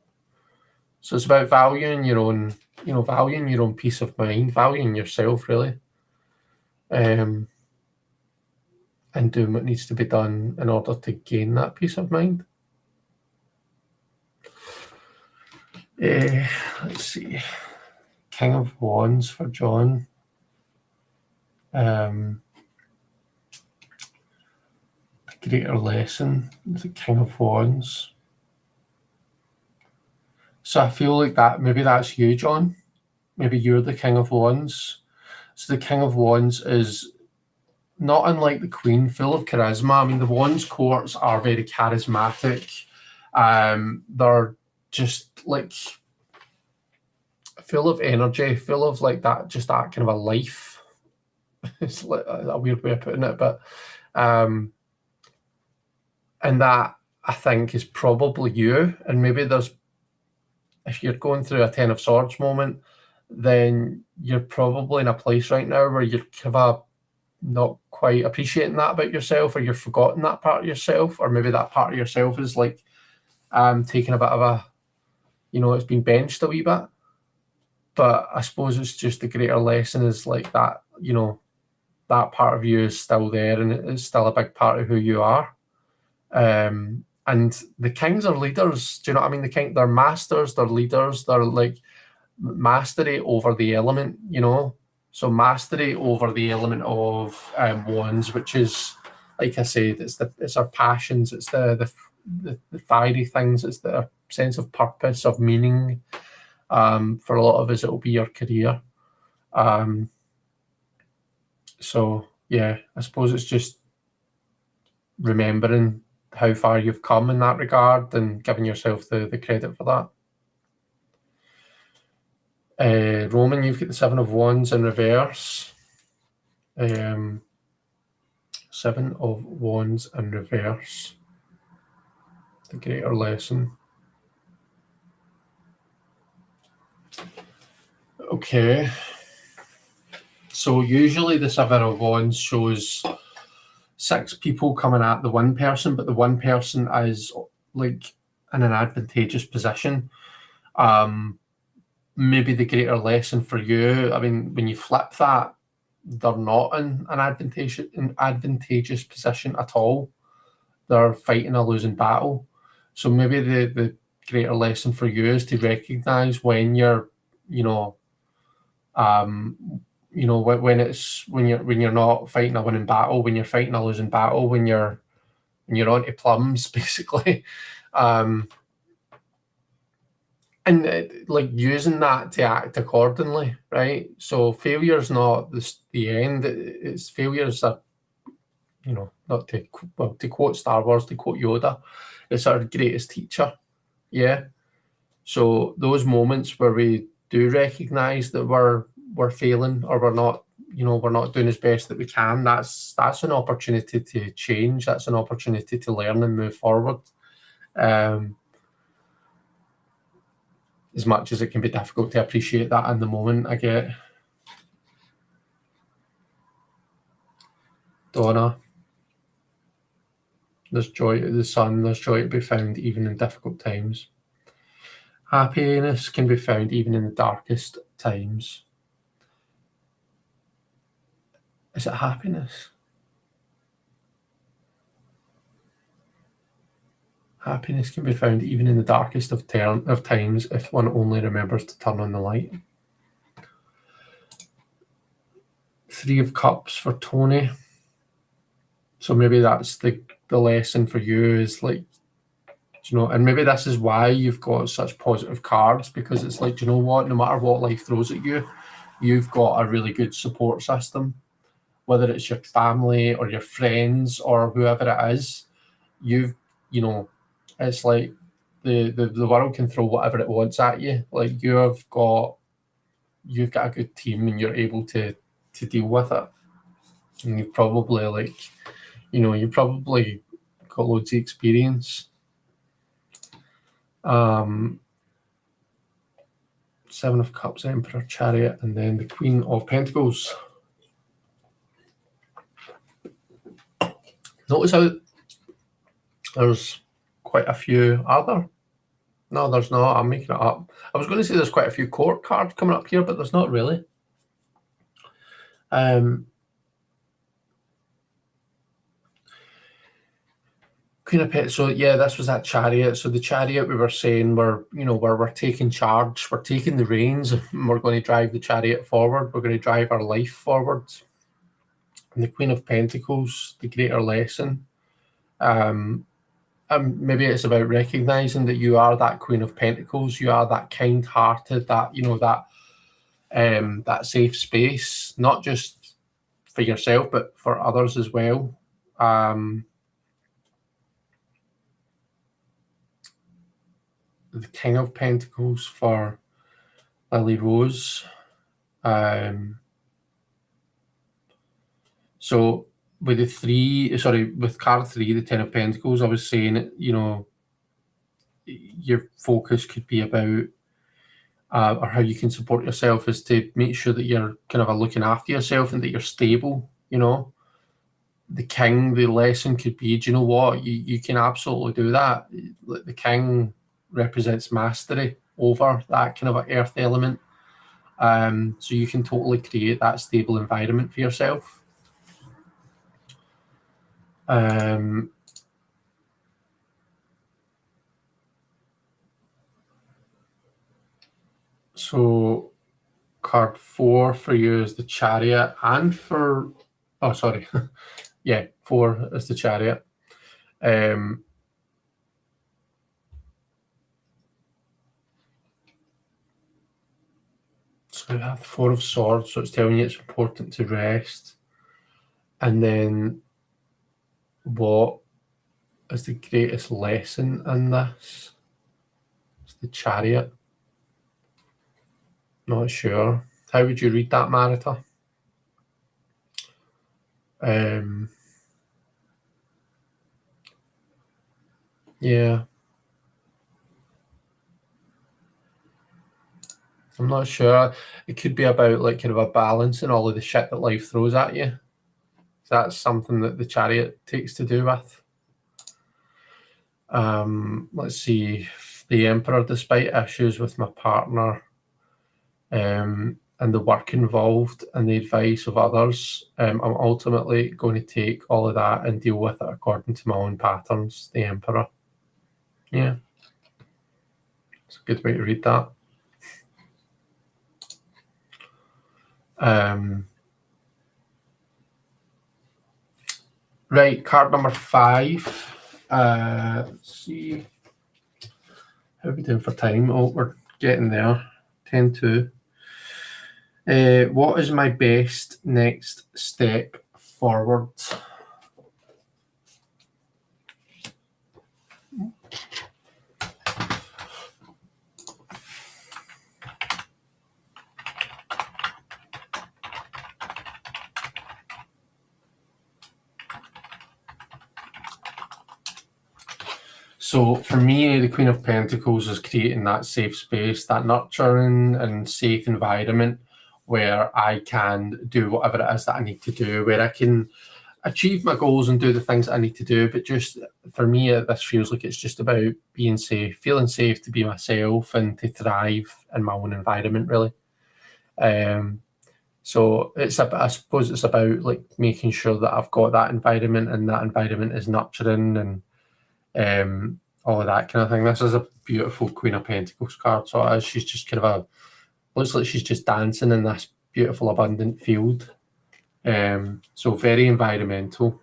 So it's about valuing your own, valuing your own peace of mind, valuing yourself really, and doing what needs to be done in order to gain that peace of mind. Let's see. King of Wands for John. The greater lesson, the King of Wands. So I feel like that maybe that's you, John. Maybe you're the King of Wands. So the King of Wands is not unlike the Queen, full of charisma. I mean, the Wands courts are very charismatic. They're just like full of energy, full of like that, just that kind of a life. It's like a weird way of putting it, but and that I think is probably you. And maybe if you're going through a Ten of Swords moment, then you're probably in a place right now where you're kind of not quite appreciating that about yourself, or you've forgotten that part of yourself, or maybe that part of yourself is like taking a bit of a, it's been benched a wee bit. But I suppose it's just the greater lesson is like that, that part of you is still there, and it's still a big part of who you are. And the kings are leaders. Do you know what I mean? They're masters, they're leaders, they're like mastery over the element, So mastery over the element of wands, which is, like I said, it's our passions, it's the fiery things, it's the sense of purpose, of meaning. For a lot of us, it'll be your career. So yeah, I suppose it's just remembering how far you've come in that regard and giving yourself the credit for that. Roman, you've got the Seven of Wands in reverse. Seven of Wands in reverse. The greater lesson. Okay. So usually the Seven of Wands shows 6 people coming at the one person, but the one person is like in an advantageous position. Maybe the greater lesson for you, I mean, when you flip that, they're not in an advantageous position at all. They're fighting a losing battle. So maybe the greater lesson for you is to recognize when you're, when you're not fighting a winning battle, when you're fighting a losing battle, when you're onto plums, basically. And like using that to act accordingly, right? So failure's not the end. It's failures that, not to quote Star Wars, to quote Yoda, it's our greatest teacher. Yeah. So those moments where we do recognize that we're failing, or we're not doing as best that we can, that's an opportunity to change. That's an opportunity to learn and move forward. As much as it can be difficult to appreciate that in the moment, I get. Donna, there's joy to the sun, there's joy to be found even in difficult times. Happiness can be found even in the darkest times. Is it happiness? Happiness can be found even in the darkest of times if one only remembers to turn on the light. 3 of Cups for Tony. So maybe that's the lesson for you, is like, and maybe this is why you've got such positive cards, because it's like, no matter what life throws at you, you've got a really good support system, whether it's your family or your friends or whoever it is. It's like the world can throw whatever it wants at you. Like you've got a good team, and you're able to deal with it. And you've probably you've probably got loads of experience. 7 of Cups, Emperor, Chariot, and then the Queen of Pentacles. Notice how there's quite a few. Are there? No, there's not. I'm making it up. I was going to say there's quite a few court cards coming up here, but there's not really. Queen of Pentacles. So yeah, this was that Chariot. So the Chariot, we were saying, we're taking charge, we're taking the reins, and we're going to drive the Chariot forward. We're going to drive our life forward. And the Queen of Pentacles, the greater lesson. Maybe it's about recognizing that you are that Queen of Pentacles. You are that kind-hearted, that, you know, that safe space, not just for yourself, but for others as well. The King of Pentacles for Lily Rose. So with with card 3, the Ten of Pentacles, I was saying, you know, your focus could be about, or how you can support yourself is to make sure that you're kind of looking after yourself and that you're stable, you know. The King, the lesson could be, do you know what, you can absolutely do that. The King represents mastery over that kind of earth element. So you can totally create that stable environment for yourself. So card 4 for you is the Chariot, and for, oh sorry, yeah, 4 is the Chariot. So we have the 4 of Swords, so it's telling you it's important to rest. And then what is the greatest lesson in this? It's the Chariot. Not sure. How would you read that, Marita? Yeah. I'm not sure. It could be about like kind of a balance in all of the shit that life throws at you. That's something that the Chariot takes to do with. Let's see. The Emperor, despite issues with my partner, and the work involved and the advice of others, I'm ultimately going to take all of that and deal with it according to my own patterns. The Emperor. Yeah. It's a good way to read that. Right, card number 5. Let's see. How are we doing for time? Oh, we're getting there. 10-2. What is my best next step forward? So for me, the Queen of Pentacles is creating that safe space, that nurturing and safe environment where I can do whatever it is that I need to do, where I can achieve my goals and do the things I need to do. But just for me, this feels like it's just about being safe, feeling safe to be myself and to thrive in my own environment, really. So I suppose it's about like making sure that I've got that environment and that environment is nurturing and all of that kind of thing. This is a beautiful Queen of Pentacles card. So she's just kind of looks like she's just dancing in this beautiful abundant field. So very environmental.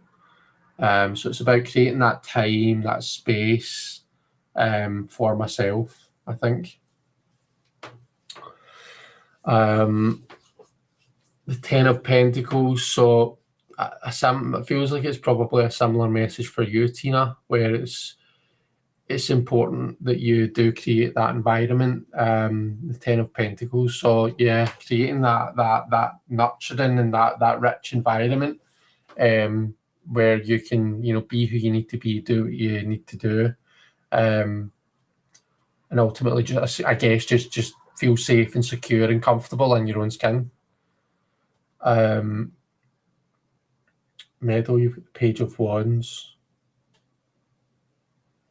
So it's about creating that time, that space for myself, I think. The Ten of Pentacles, so it feels like it's probably a similar message for you, Tina, where it's important that you do create that environment. The Ten of Pentacles, so yeah, creating that nurturing and that rich environment, where you can, you know, be who you need to be, do what you need to do, and ultimately just, I guess, just feel safe and secure and comfortable in your own skin. Medal, you've got the Page of Wands,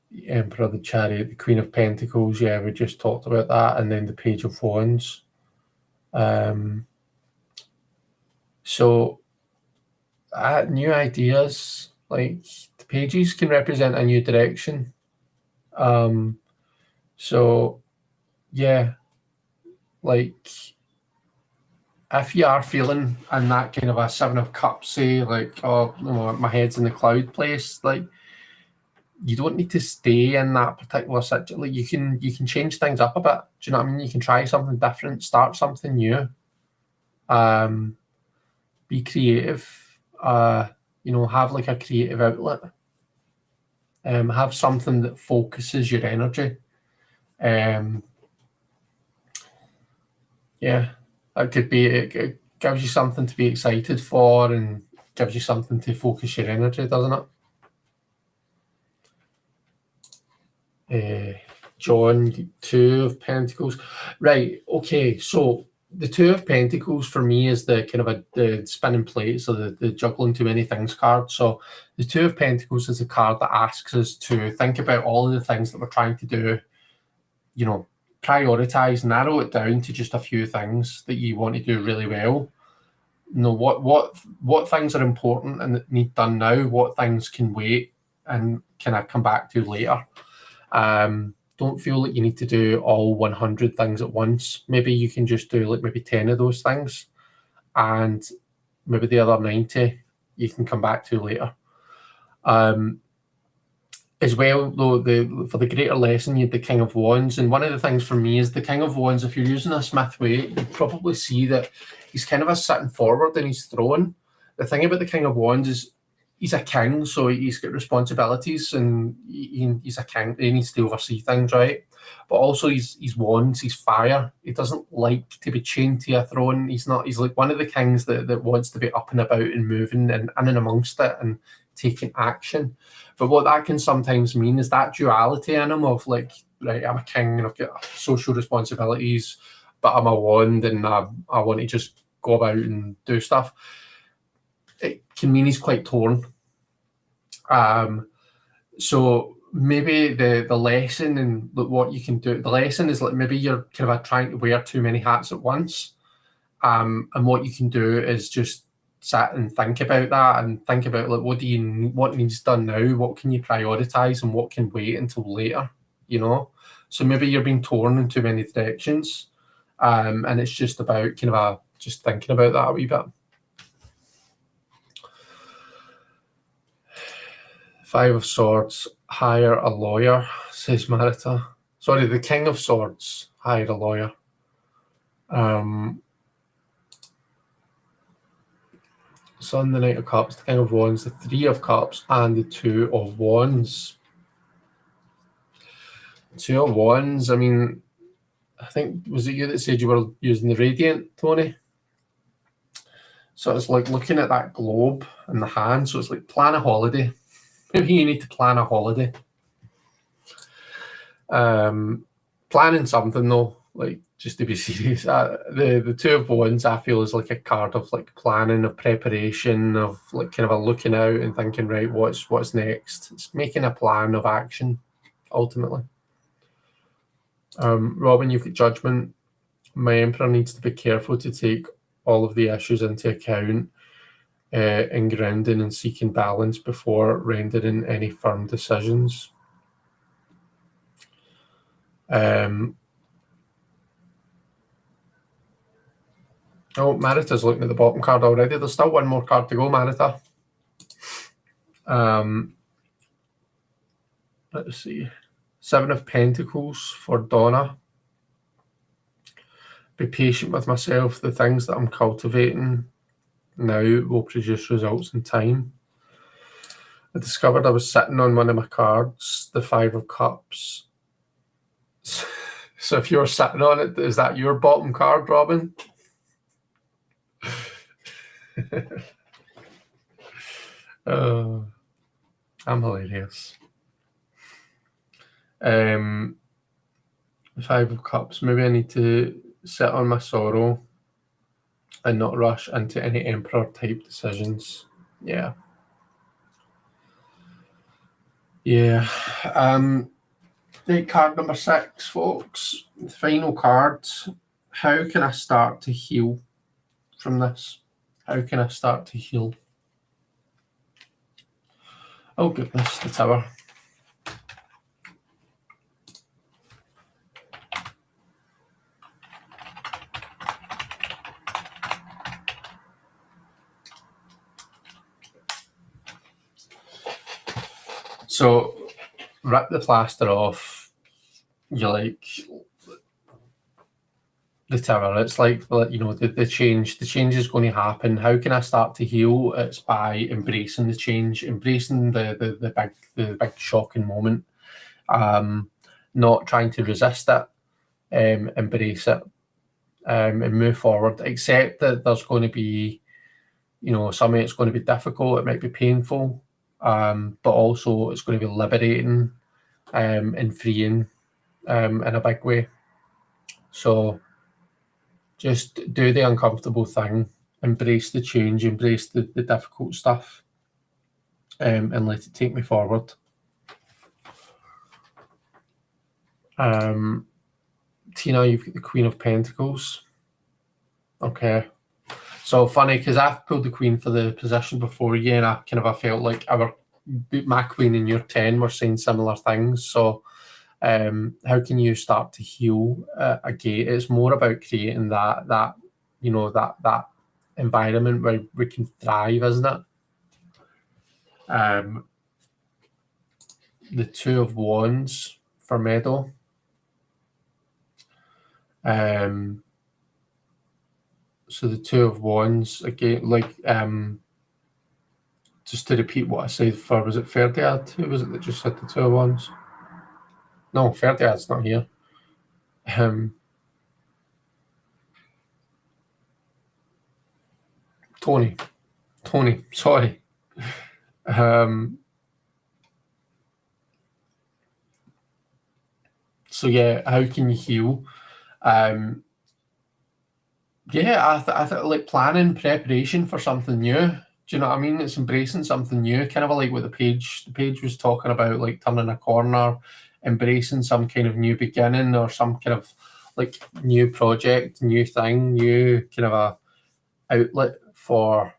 the Emperor, the Chariot, the Queen of Pentacles. Yeah, we just talked about that, and then the Page of Wands. So new ideas, like the pages can represent a new direction. So yeah, like if you are feeling in that kind of a Seven of Cups, say, like, oh, you know, my head's in the cloud place, like, you don't need to stay in that particular situation. Like, you can change things up a bit. Do you know what I mean? You can try something different, start something new. Be creative. You know, have like a creative outlet. Have something that focuses your energy. Yeah, that could be, it gives you something to be excited for and gives you something to focus your energy, doesn't it? John, 2 of Pentacles. Right, okay, so the 2 of Pentacles for me is the kind of the spinning plates, or the juggling too many things card. So the 2 of Pentacles is a card that asks us to think about all of the things that we're trying to do, you know, prioritize, narrow it down to just a few things that you want to do really well. You know, what things are important and that need done now, what things can wait and can I come back to later. Don't feel like you need to do all 100 things at once. Maybe you can just do like maybe 10 of those things, and maybe the other 90 you can come back to later. As well, though, for the greater lesson, you had the King of Wands, and one of the things for me is the King of Wands. If you're using a Smith way, you probably see that he's kind of a sitting forward in his throne. The thing about the King of Wands is he's a king, so he's got responsibilities, and he's a king. He needs to oversee things, right? But also he's wands, he's fire. He doesn't like to be chained to a throne. He's like one of the kings that wants to be up and about and moving and in and amongst it and taking action. But what that can sometimes mean is that duality in him of like, right, I'm a king and I've got social responsibilities, but I'm a wand and I want to just go about and do stuff. It can mean he's quite torn. So maybe the lesson and what you can do, the lesson is like maybe you're kind of trying to wear too many hats at once. And what you can do is just sit and think about that and think about like what needs done now, what can you prioritize and what can wait until later, you know? So maybe you're being torn in too many directions. And it's just about kind of just thinking about that a wee bit. 5 of Swords, hire a lawyer, says Marita. Sorry, the King of Swords, hire a lawyer. Sun, the Knight of Cups, the King of Wands, the 3 of Cups, and the 2 of Wands. 2 of Wands, I mean, I think, was it you that said you were using the Radiant, Tony? So it's like looking at that globe in the hand, so it's like plan a holiday. Maybe you need to plan a holiday. Planning something though, like just to be serious. The 2 of Wands I feel is like a card of like planning, of preparation, of like kind of a looking out and thinking, right, what's next. It's making a plan of action ultimately. Robin, you've got Judgment. My Emperor needs to be careful to take all of the issues into account in grounding and seeking balance before rendering any firm decisions. Oh, Marita's looking at the bottom card already. There's still one more card to go, Marita. Let's see. 7 of Pentacles for Donna. Be patient with myself. The things that I'm cultivating now will produce results in time. I discovered I was sitting on one of my cards, the 5 of Cups. So if you're sitting on it, is that your bottom card, Robin? I'm hilarious. 5 of Cups. Maybe I need to sit on my sorrow and not rush into any Emperor type decisions. Yeah. Right, card number 6, folks. The final card. How can I start to heal from this? How can I start to heal? Oh goodness, the Tower. So rip the plaster off. You're like the tower. It's like, you know, the change is going to happen. How can I start to heal? It's by embracing the change, embracing the big shocking moment. Not trying to resist it. Embrace it. And move forward. Accept that there's going to be, you know, some of it's going to be difficult. It might be painful, but also it's going to be liberating and freeing in a big way. So just do the uncomfortable thing, embrace the change, embrace the difficult stuff, and let it take me forward. Tina, you've got the Queen of Pentacles. Okay. So funny, because I've pulled the Queen for the position before you, and I felt like my Queen and your 10 were saying similar things. So how can you start to heal again? It's more about creating that you know, that environment where we can thrive, isn't it? The Two of Wands for Meadow. So the Two of Wands again, like just to repeat what I said for, was it Ferdiad? Who was it that just said the Two of Wands? No, Ferdiad's not here. Tony, sorry. So yeah, how can you heal? Yeah, I think like planning, preparation for something new. Do you know what I mean? It's embracing something new, kind of like what the page was talking about, like turning a corner, embracing some kind of new beginning or some kind of like new project, new thing, new kind of a outlet for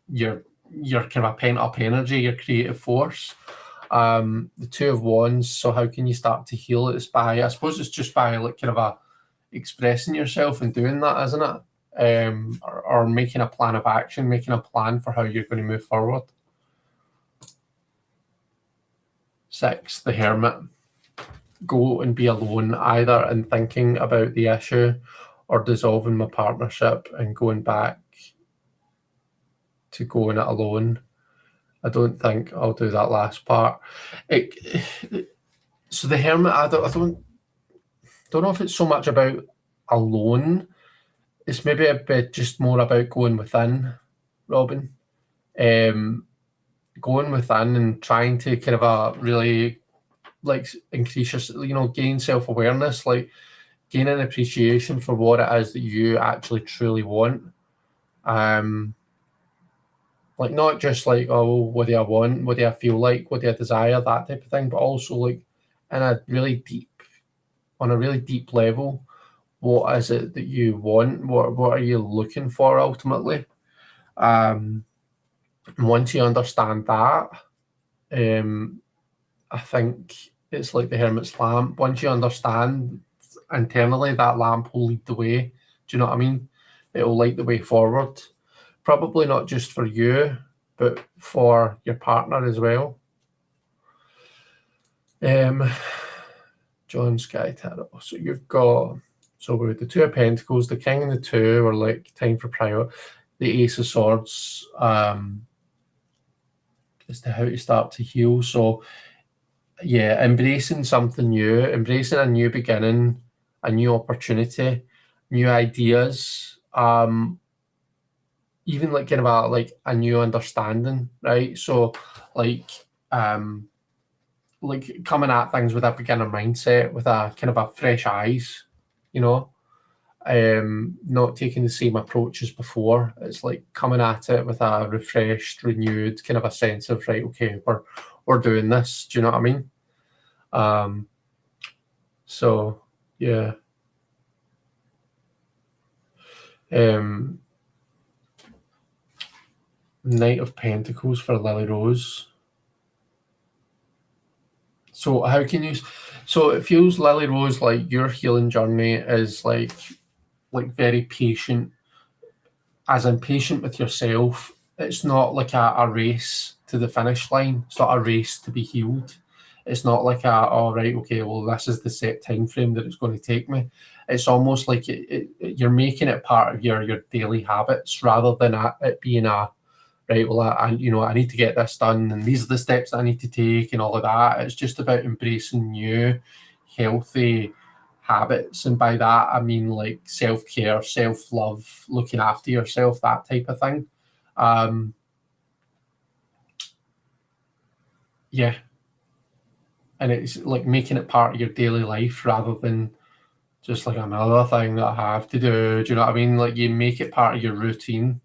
your kind of a pent up energy, your creative force. The Two of Wands. So how can you start to heal it? It's by, I suppose it's just by like kind of a expressing yourself and doing that, isn't it? Or making a plan of action, making a plan for how you're going to move forward. 6, the Hermit. Go and be alone, either in thinking about the issue or dissolving my partnership and going back to going it alone. I don't think I'll do that last part. So the Hermit, I don't know if it's so much about alone. It's maybe a bit just more about going within, Robin. Going within and trying to kind of really like increase your, you know, gain self-awareness, like gain an appreciation for what it is that you actually truly want. Like not just like, oh, what do I want? What do I feel like? What do I desire? That type of thing, but also like on a really deep level, what is it that you want? What are you looking for ultimately? Once you understand that, I think it's like the Hermit's lamp. Once you understand internally, that lamp will lead the way. Do you know what I mean? It will light the way forward. Probably not just for you, but for your partner as well. John Sky Tarot. So you've got, so with the Two of Pentacles, the King and the Two are like time for prior. The Ace of Swords as to how to start to heal. So yeah, embracing something new, embracing a new beginning, a new opportunity, new ideas, even like kind of a new understanding, right? So like coming at things with a beginner mindset, with a kind of a fresh eyes, you know, not taking the same approach as before. It's like coming at it with a refreshed, renewed kind of a sense of, right, okay, we're doing this. Do you know what I mean? So yeah. Knight of Pentacles for Lily Rose. So how can you, so it feels, Lily Rose, like your healing journey is like very patient, as in patient with yourself. It's not like a race. to the finish line. It's not a race to be healed. It's not like this is the set time frame that it's going to take me. It's almost like you're making it part of your daily habits rather than it being right, well, I need to get this done, and these are the steps that I need to take, and all of that. It's just about embracing new, healthy habits, and by that I mean like self-care, self-love, looking after yourself, that type of thing. Yeah, and it's like making it part of your daily life rather than just like another thing that I have to do. Do you know what I mean? Like, you make it part of your routine.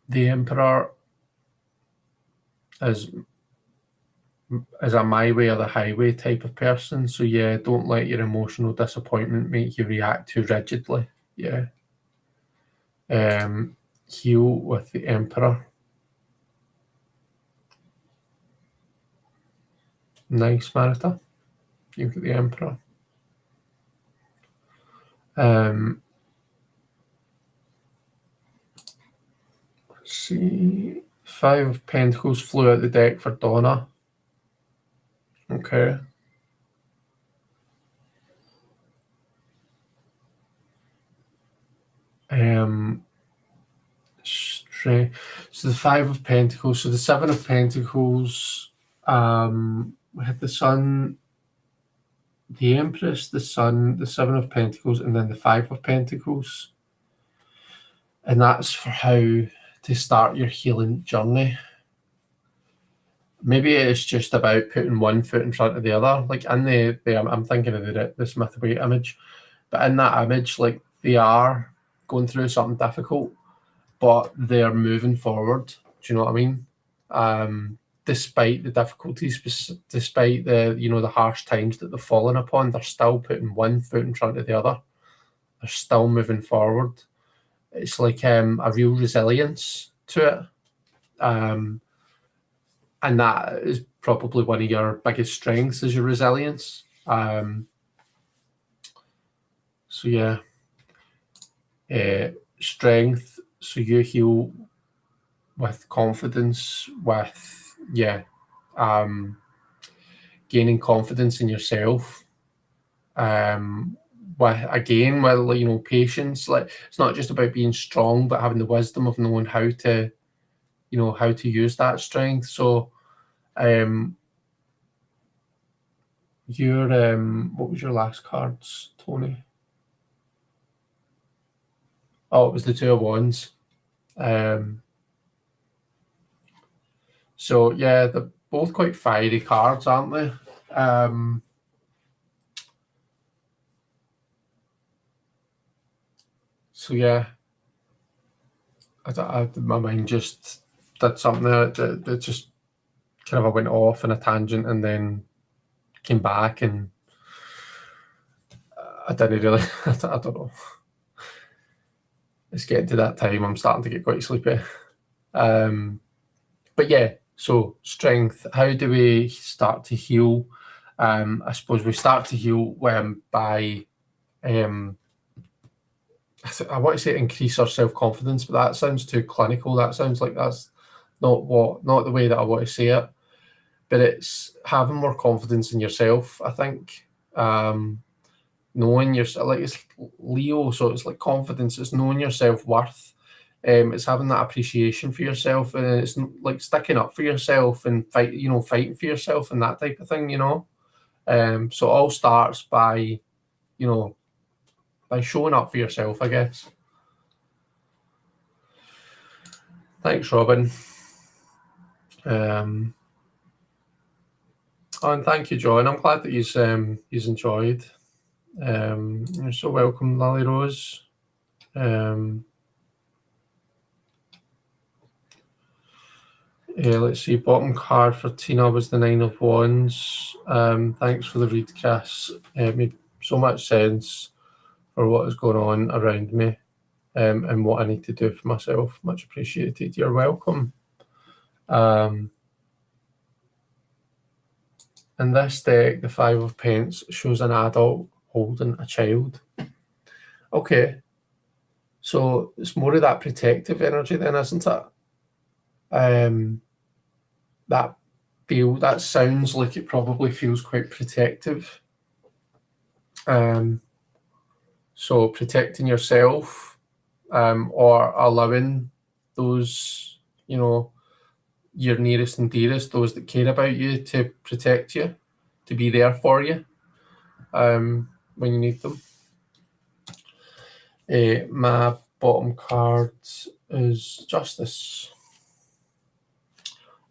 The Emperor is a my way or the highway type of person. So yeah, don't let your emotional disappointment make you react too rigidly. Yeah. Heal with the Emperor. Nice, Marita. You've got the Emperor. Let's see. 5 of Pentacles flew out the deck for Donna. Okay. So the 5 of Pentacles. So the 7 of Pentacles. We had the Sun, the Empress, the Sun, the 7 of Pentacles, and then the 5 of Pentacles. And that's for how to start your healing journey. Maybe it's just about putting one foot in front of the other. Like in I'm thinking of the Smith Away image, but in that image, like, they are going through something difficult, but they're moving forward. Do you know what I mean? Despite the difficulties, despite the harsh times that they're falling upon, they're still putting one foot in front of the other. They're still moving forward. It's like a real resilience to it. And that is probably one of your biggest strengths, is your resilience. So yeah, strength. So you heal with confidence, with gaining confidence in yourself. With patience. Like, it's not just about being strong, but having the wisdom of knowing how to use that strength. So what was your last cards, Tony? Oh, it was the 2 of Wands. So yeah, they're both quite fiery cards, aren't they? So yeah, my mind just did something that just kind of went off in a tangent and then came back, and I didn't really. I don't know. It's getting to that time. I'm starting to get quite sleepy. But yeah, so strength. How do we start to heal? I suppose we start to heal by I want to say increase our self-confidence, but that sounds too clinical. That sounds like that's not the way that I want to say it. But it's having more confidence in yourself, I think. Knowing yourself, like, it's Leo, so it's like confidence. It's knowing your self-worth. It's having that appreciation for yourself, and it's like sticking up for yourself and fighting for yourself and that type of thing. So it all starts by showing up for yourself, I guess. Thanks, Robin. And thank you, John. I'm glad that you've enjoyed. You're so welcome, Lily Rose. Let's see. Bottom card for Tina was the 9 of Wands. Thanks for the read, Cass. It made so much sense for what is going on around me, and what I need to do for myself. Much appreciated. You're welcome. In this deck, the 5 of Pence shows an adult holding a child. Okay. So it's more of that protective energy then, isn't it? That sounds like it probably feels quite protective. So protecting yourself, or allowing those, your nearest and dearest, those that care about you, to protect you, to be there for you when you need them. My bottom card is Justice.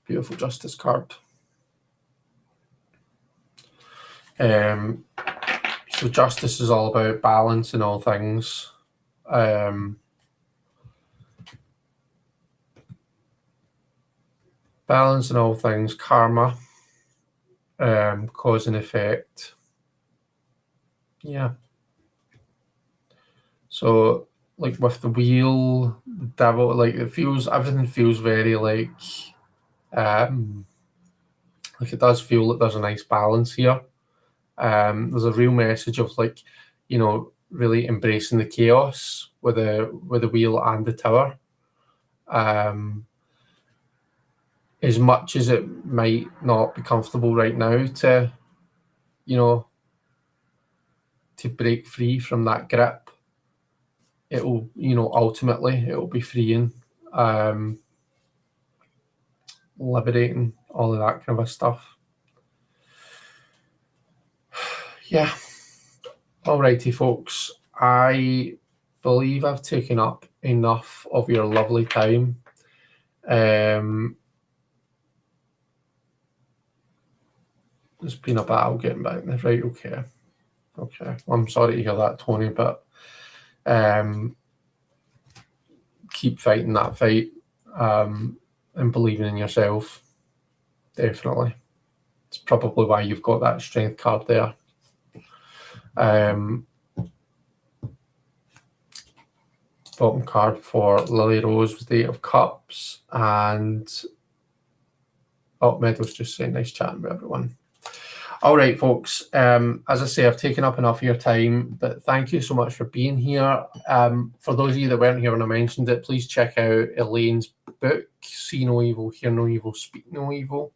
Beautiful Justice card. So Justice is all about balance in all things. Balance in all things, karma, cause and effect. Yeah. So, like with the wheel, the devil, like everything feels very like it does feel that there's a nice balance here. There's a real message of really embracing the chaos with the wheel and the tower. As much as it might not be comfortable right now to break free from that grip, it will, ultimately it will be freeing, liberating, all of that kind of stuff. Yeah. Alrighty, folks. I believe I've taken up enough of your lovely time. It's been a battle getting back there. Right, okay. Well, I'm sorry to hear that, Tony, but keep fighting that fight, and believing in yourself. Definitely. It's probably why you've got that strength card there. Bottom card for Lily Rose was the Eight of Cups, and Meadows just saying nice chatting with everyone. All right, folks. As I say, I've taken up enough of your time, but thank you so much for being here. For those of you that weren't here when I mentioned it, please check out Elaine's book, See No Evil, Hear No Evil, Speak No Evil.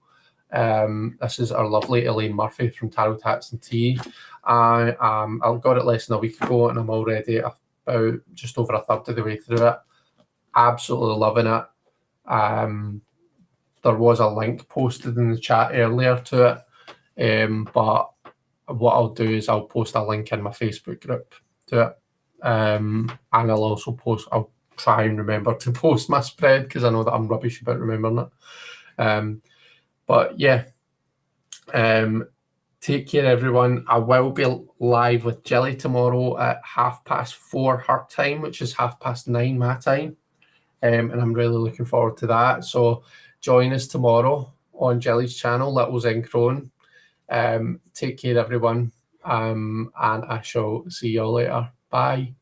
This is our lovely Elaine Murphy from Tarot Tats and Tea. I got it less than a week ago, and I'm already about just over a third of the way through it. Absolutely loving it. There was a link posted in the chat earlier to it. But what I'll do is I'll post a link in my Facebook group to it, and I'll try and remember to post my spread, because I know that I'm rubbish about remembering it. But yeah, take care, everyone. I will be live with Jilly tomorrow at 4:30 her time, which is 9:30 my time, and I'm really looking forward to that. So join us tomorrow on Jilly's channel, Little Zen Crone. Take care, everyone, and I shall see you all later. Bye.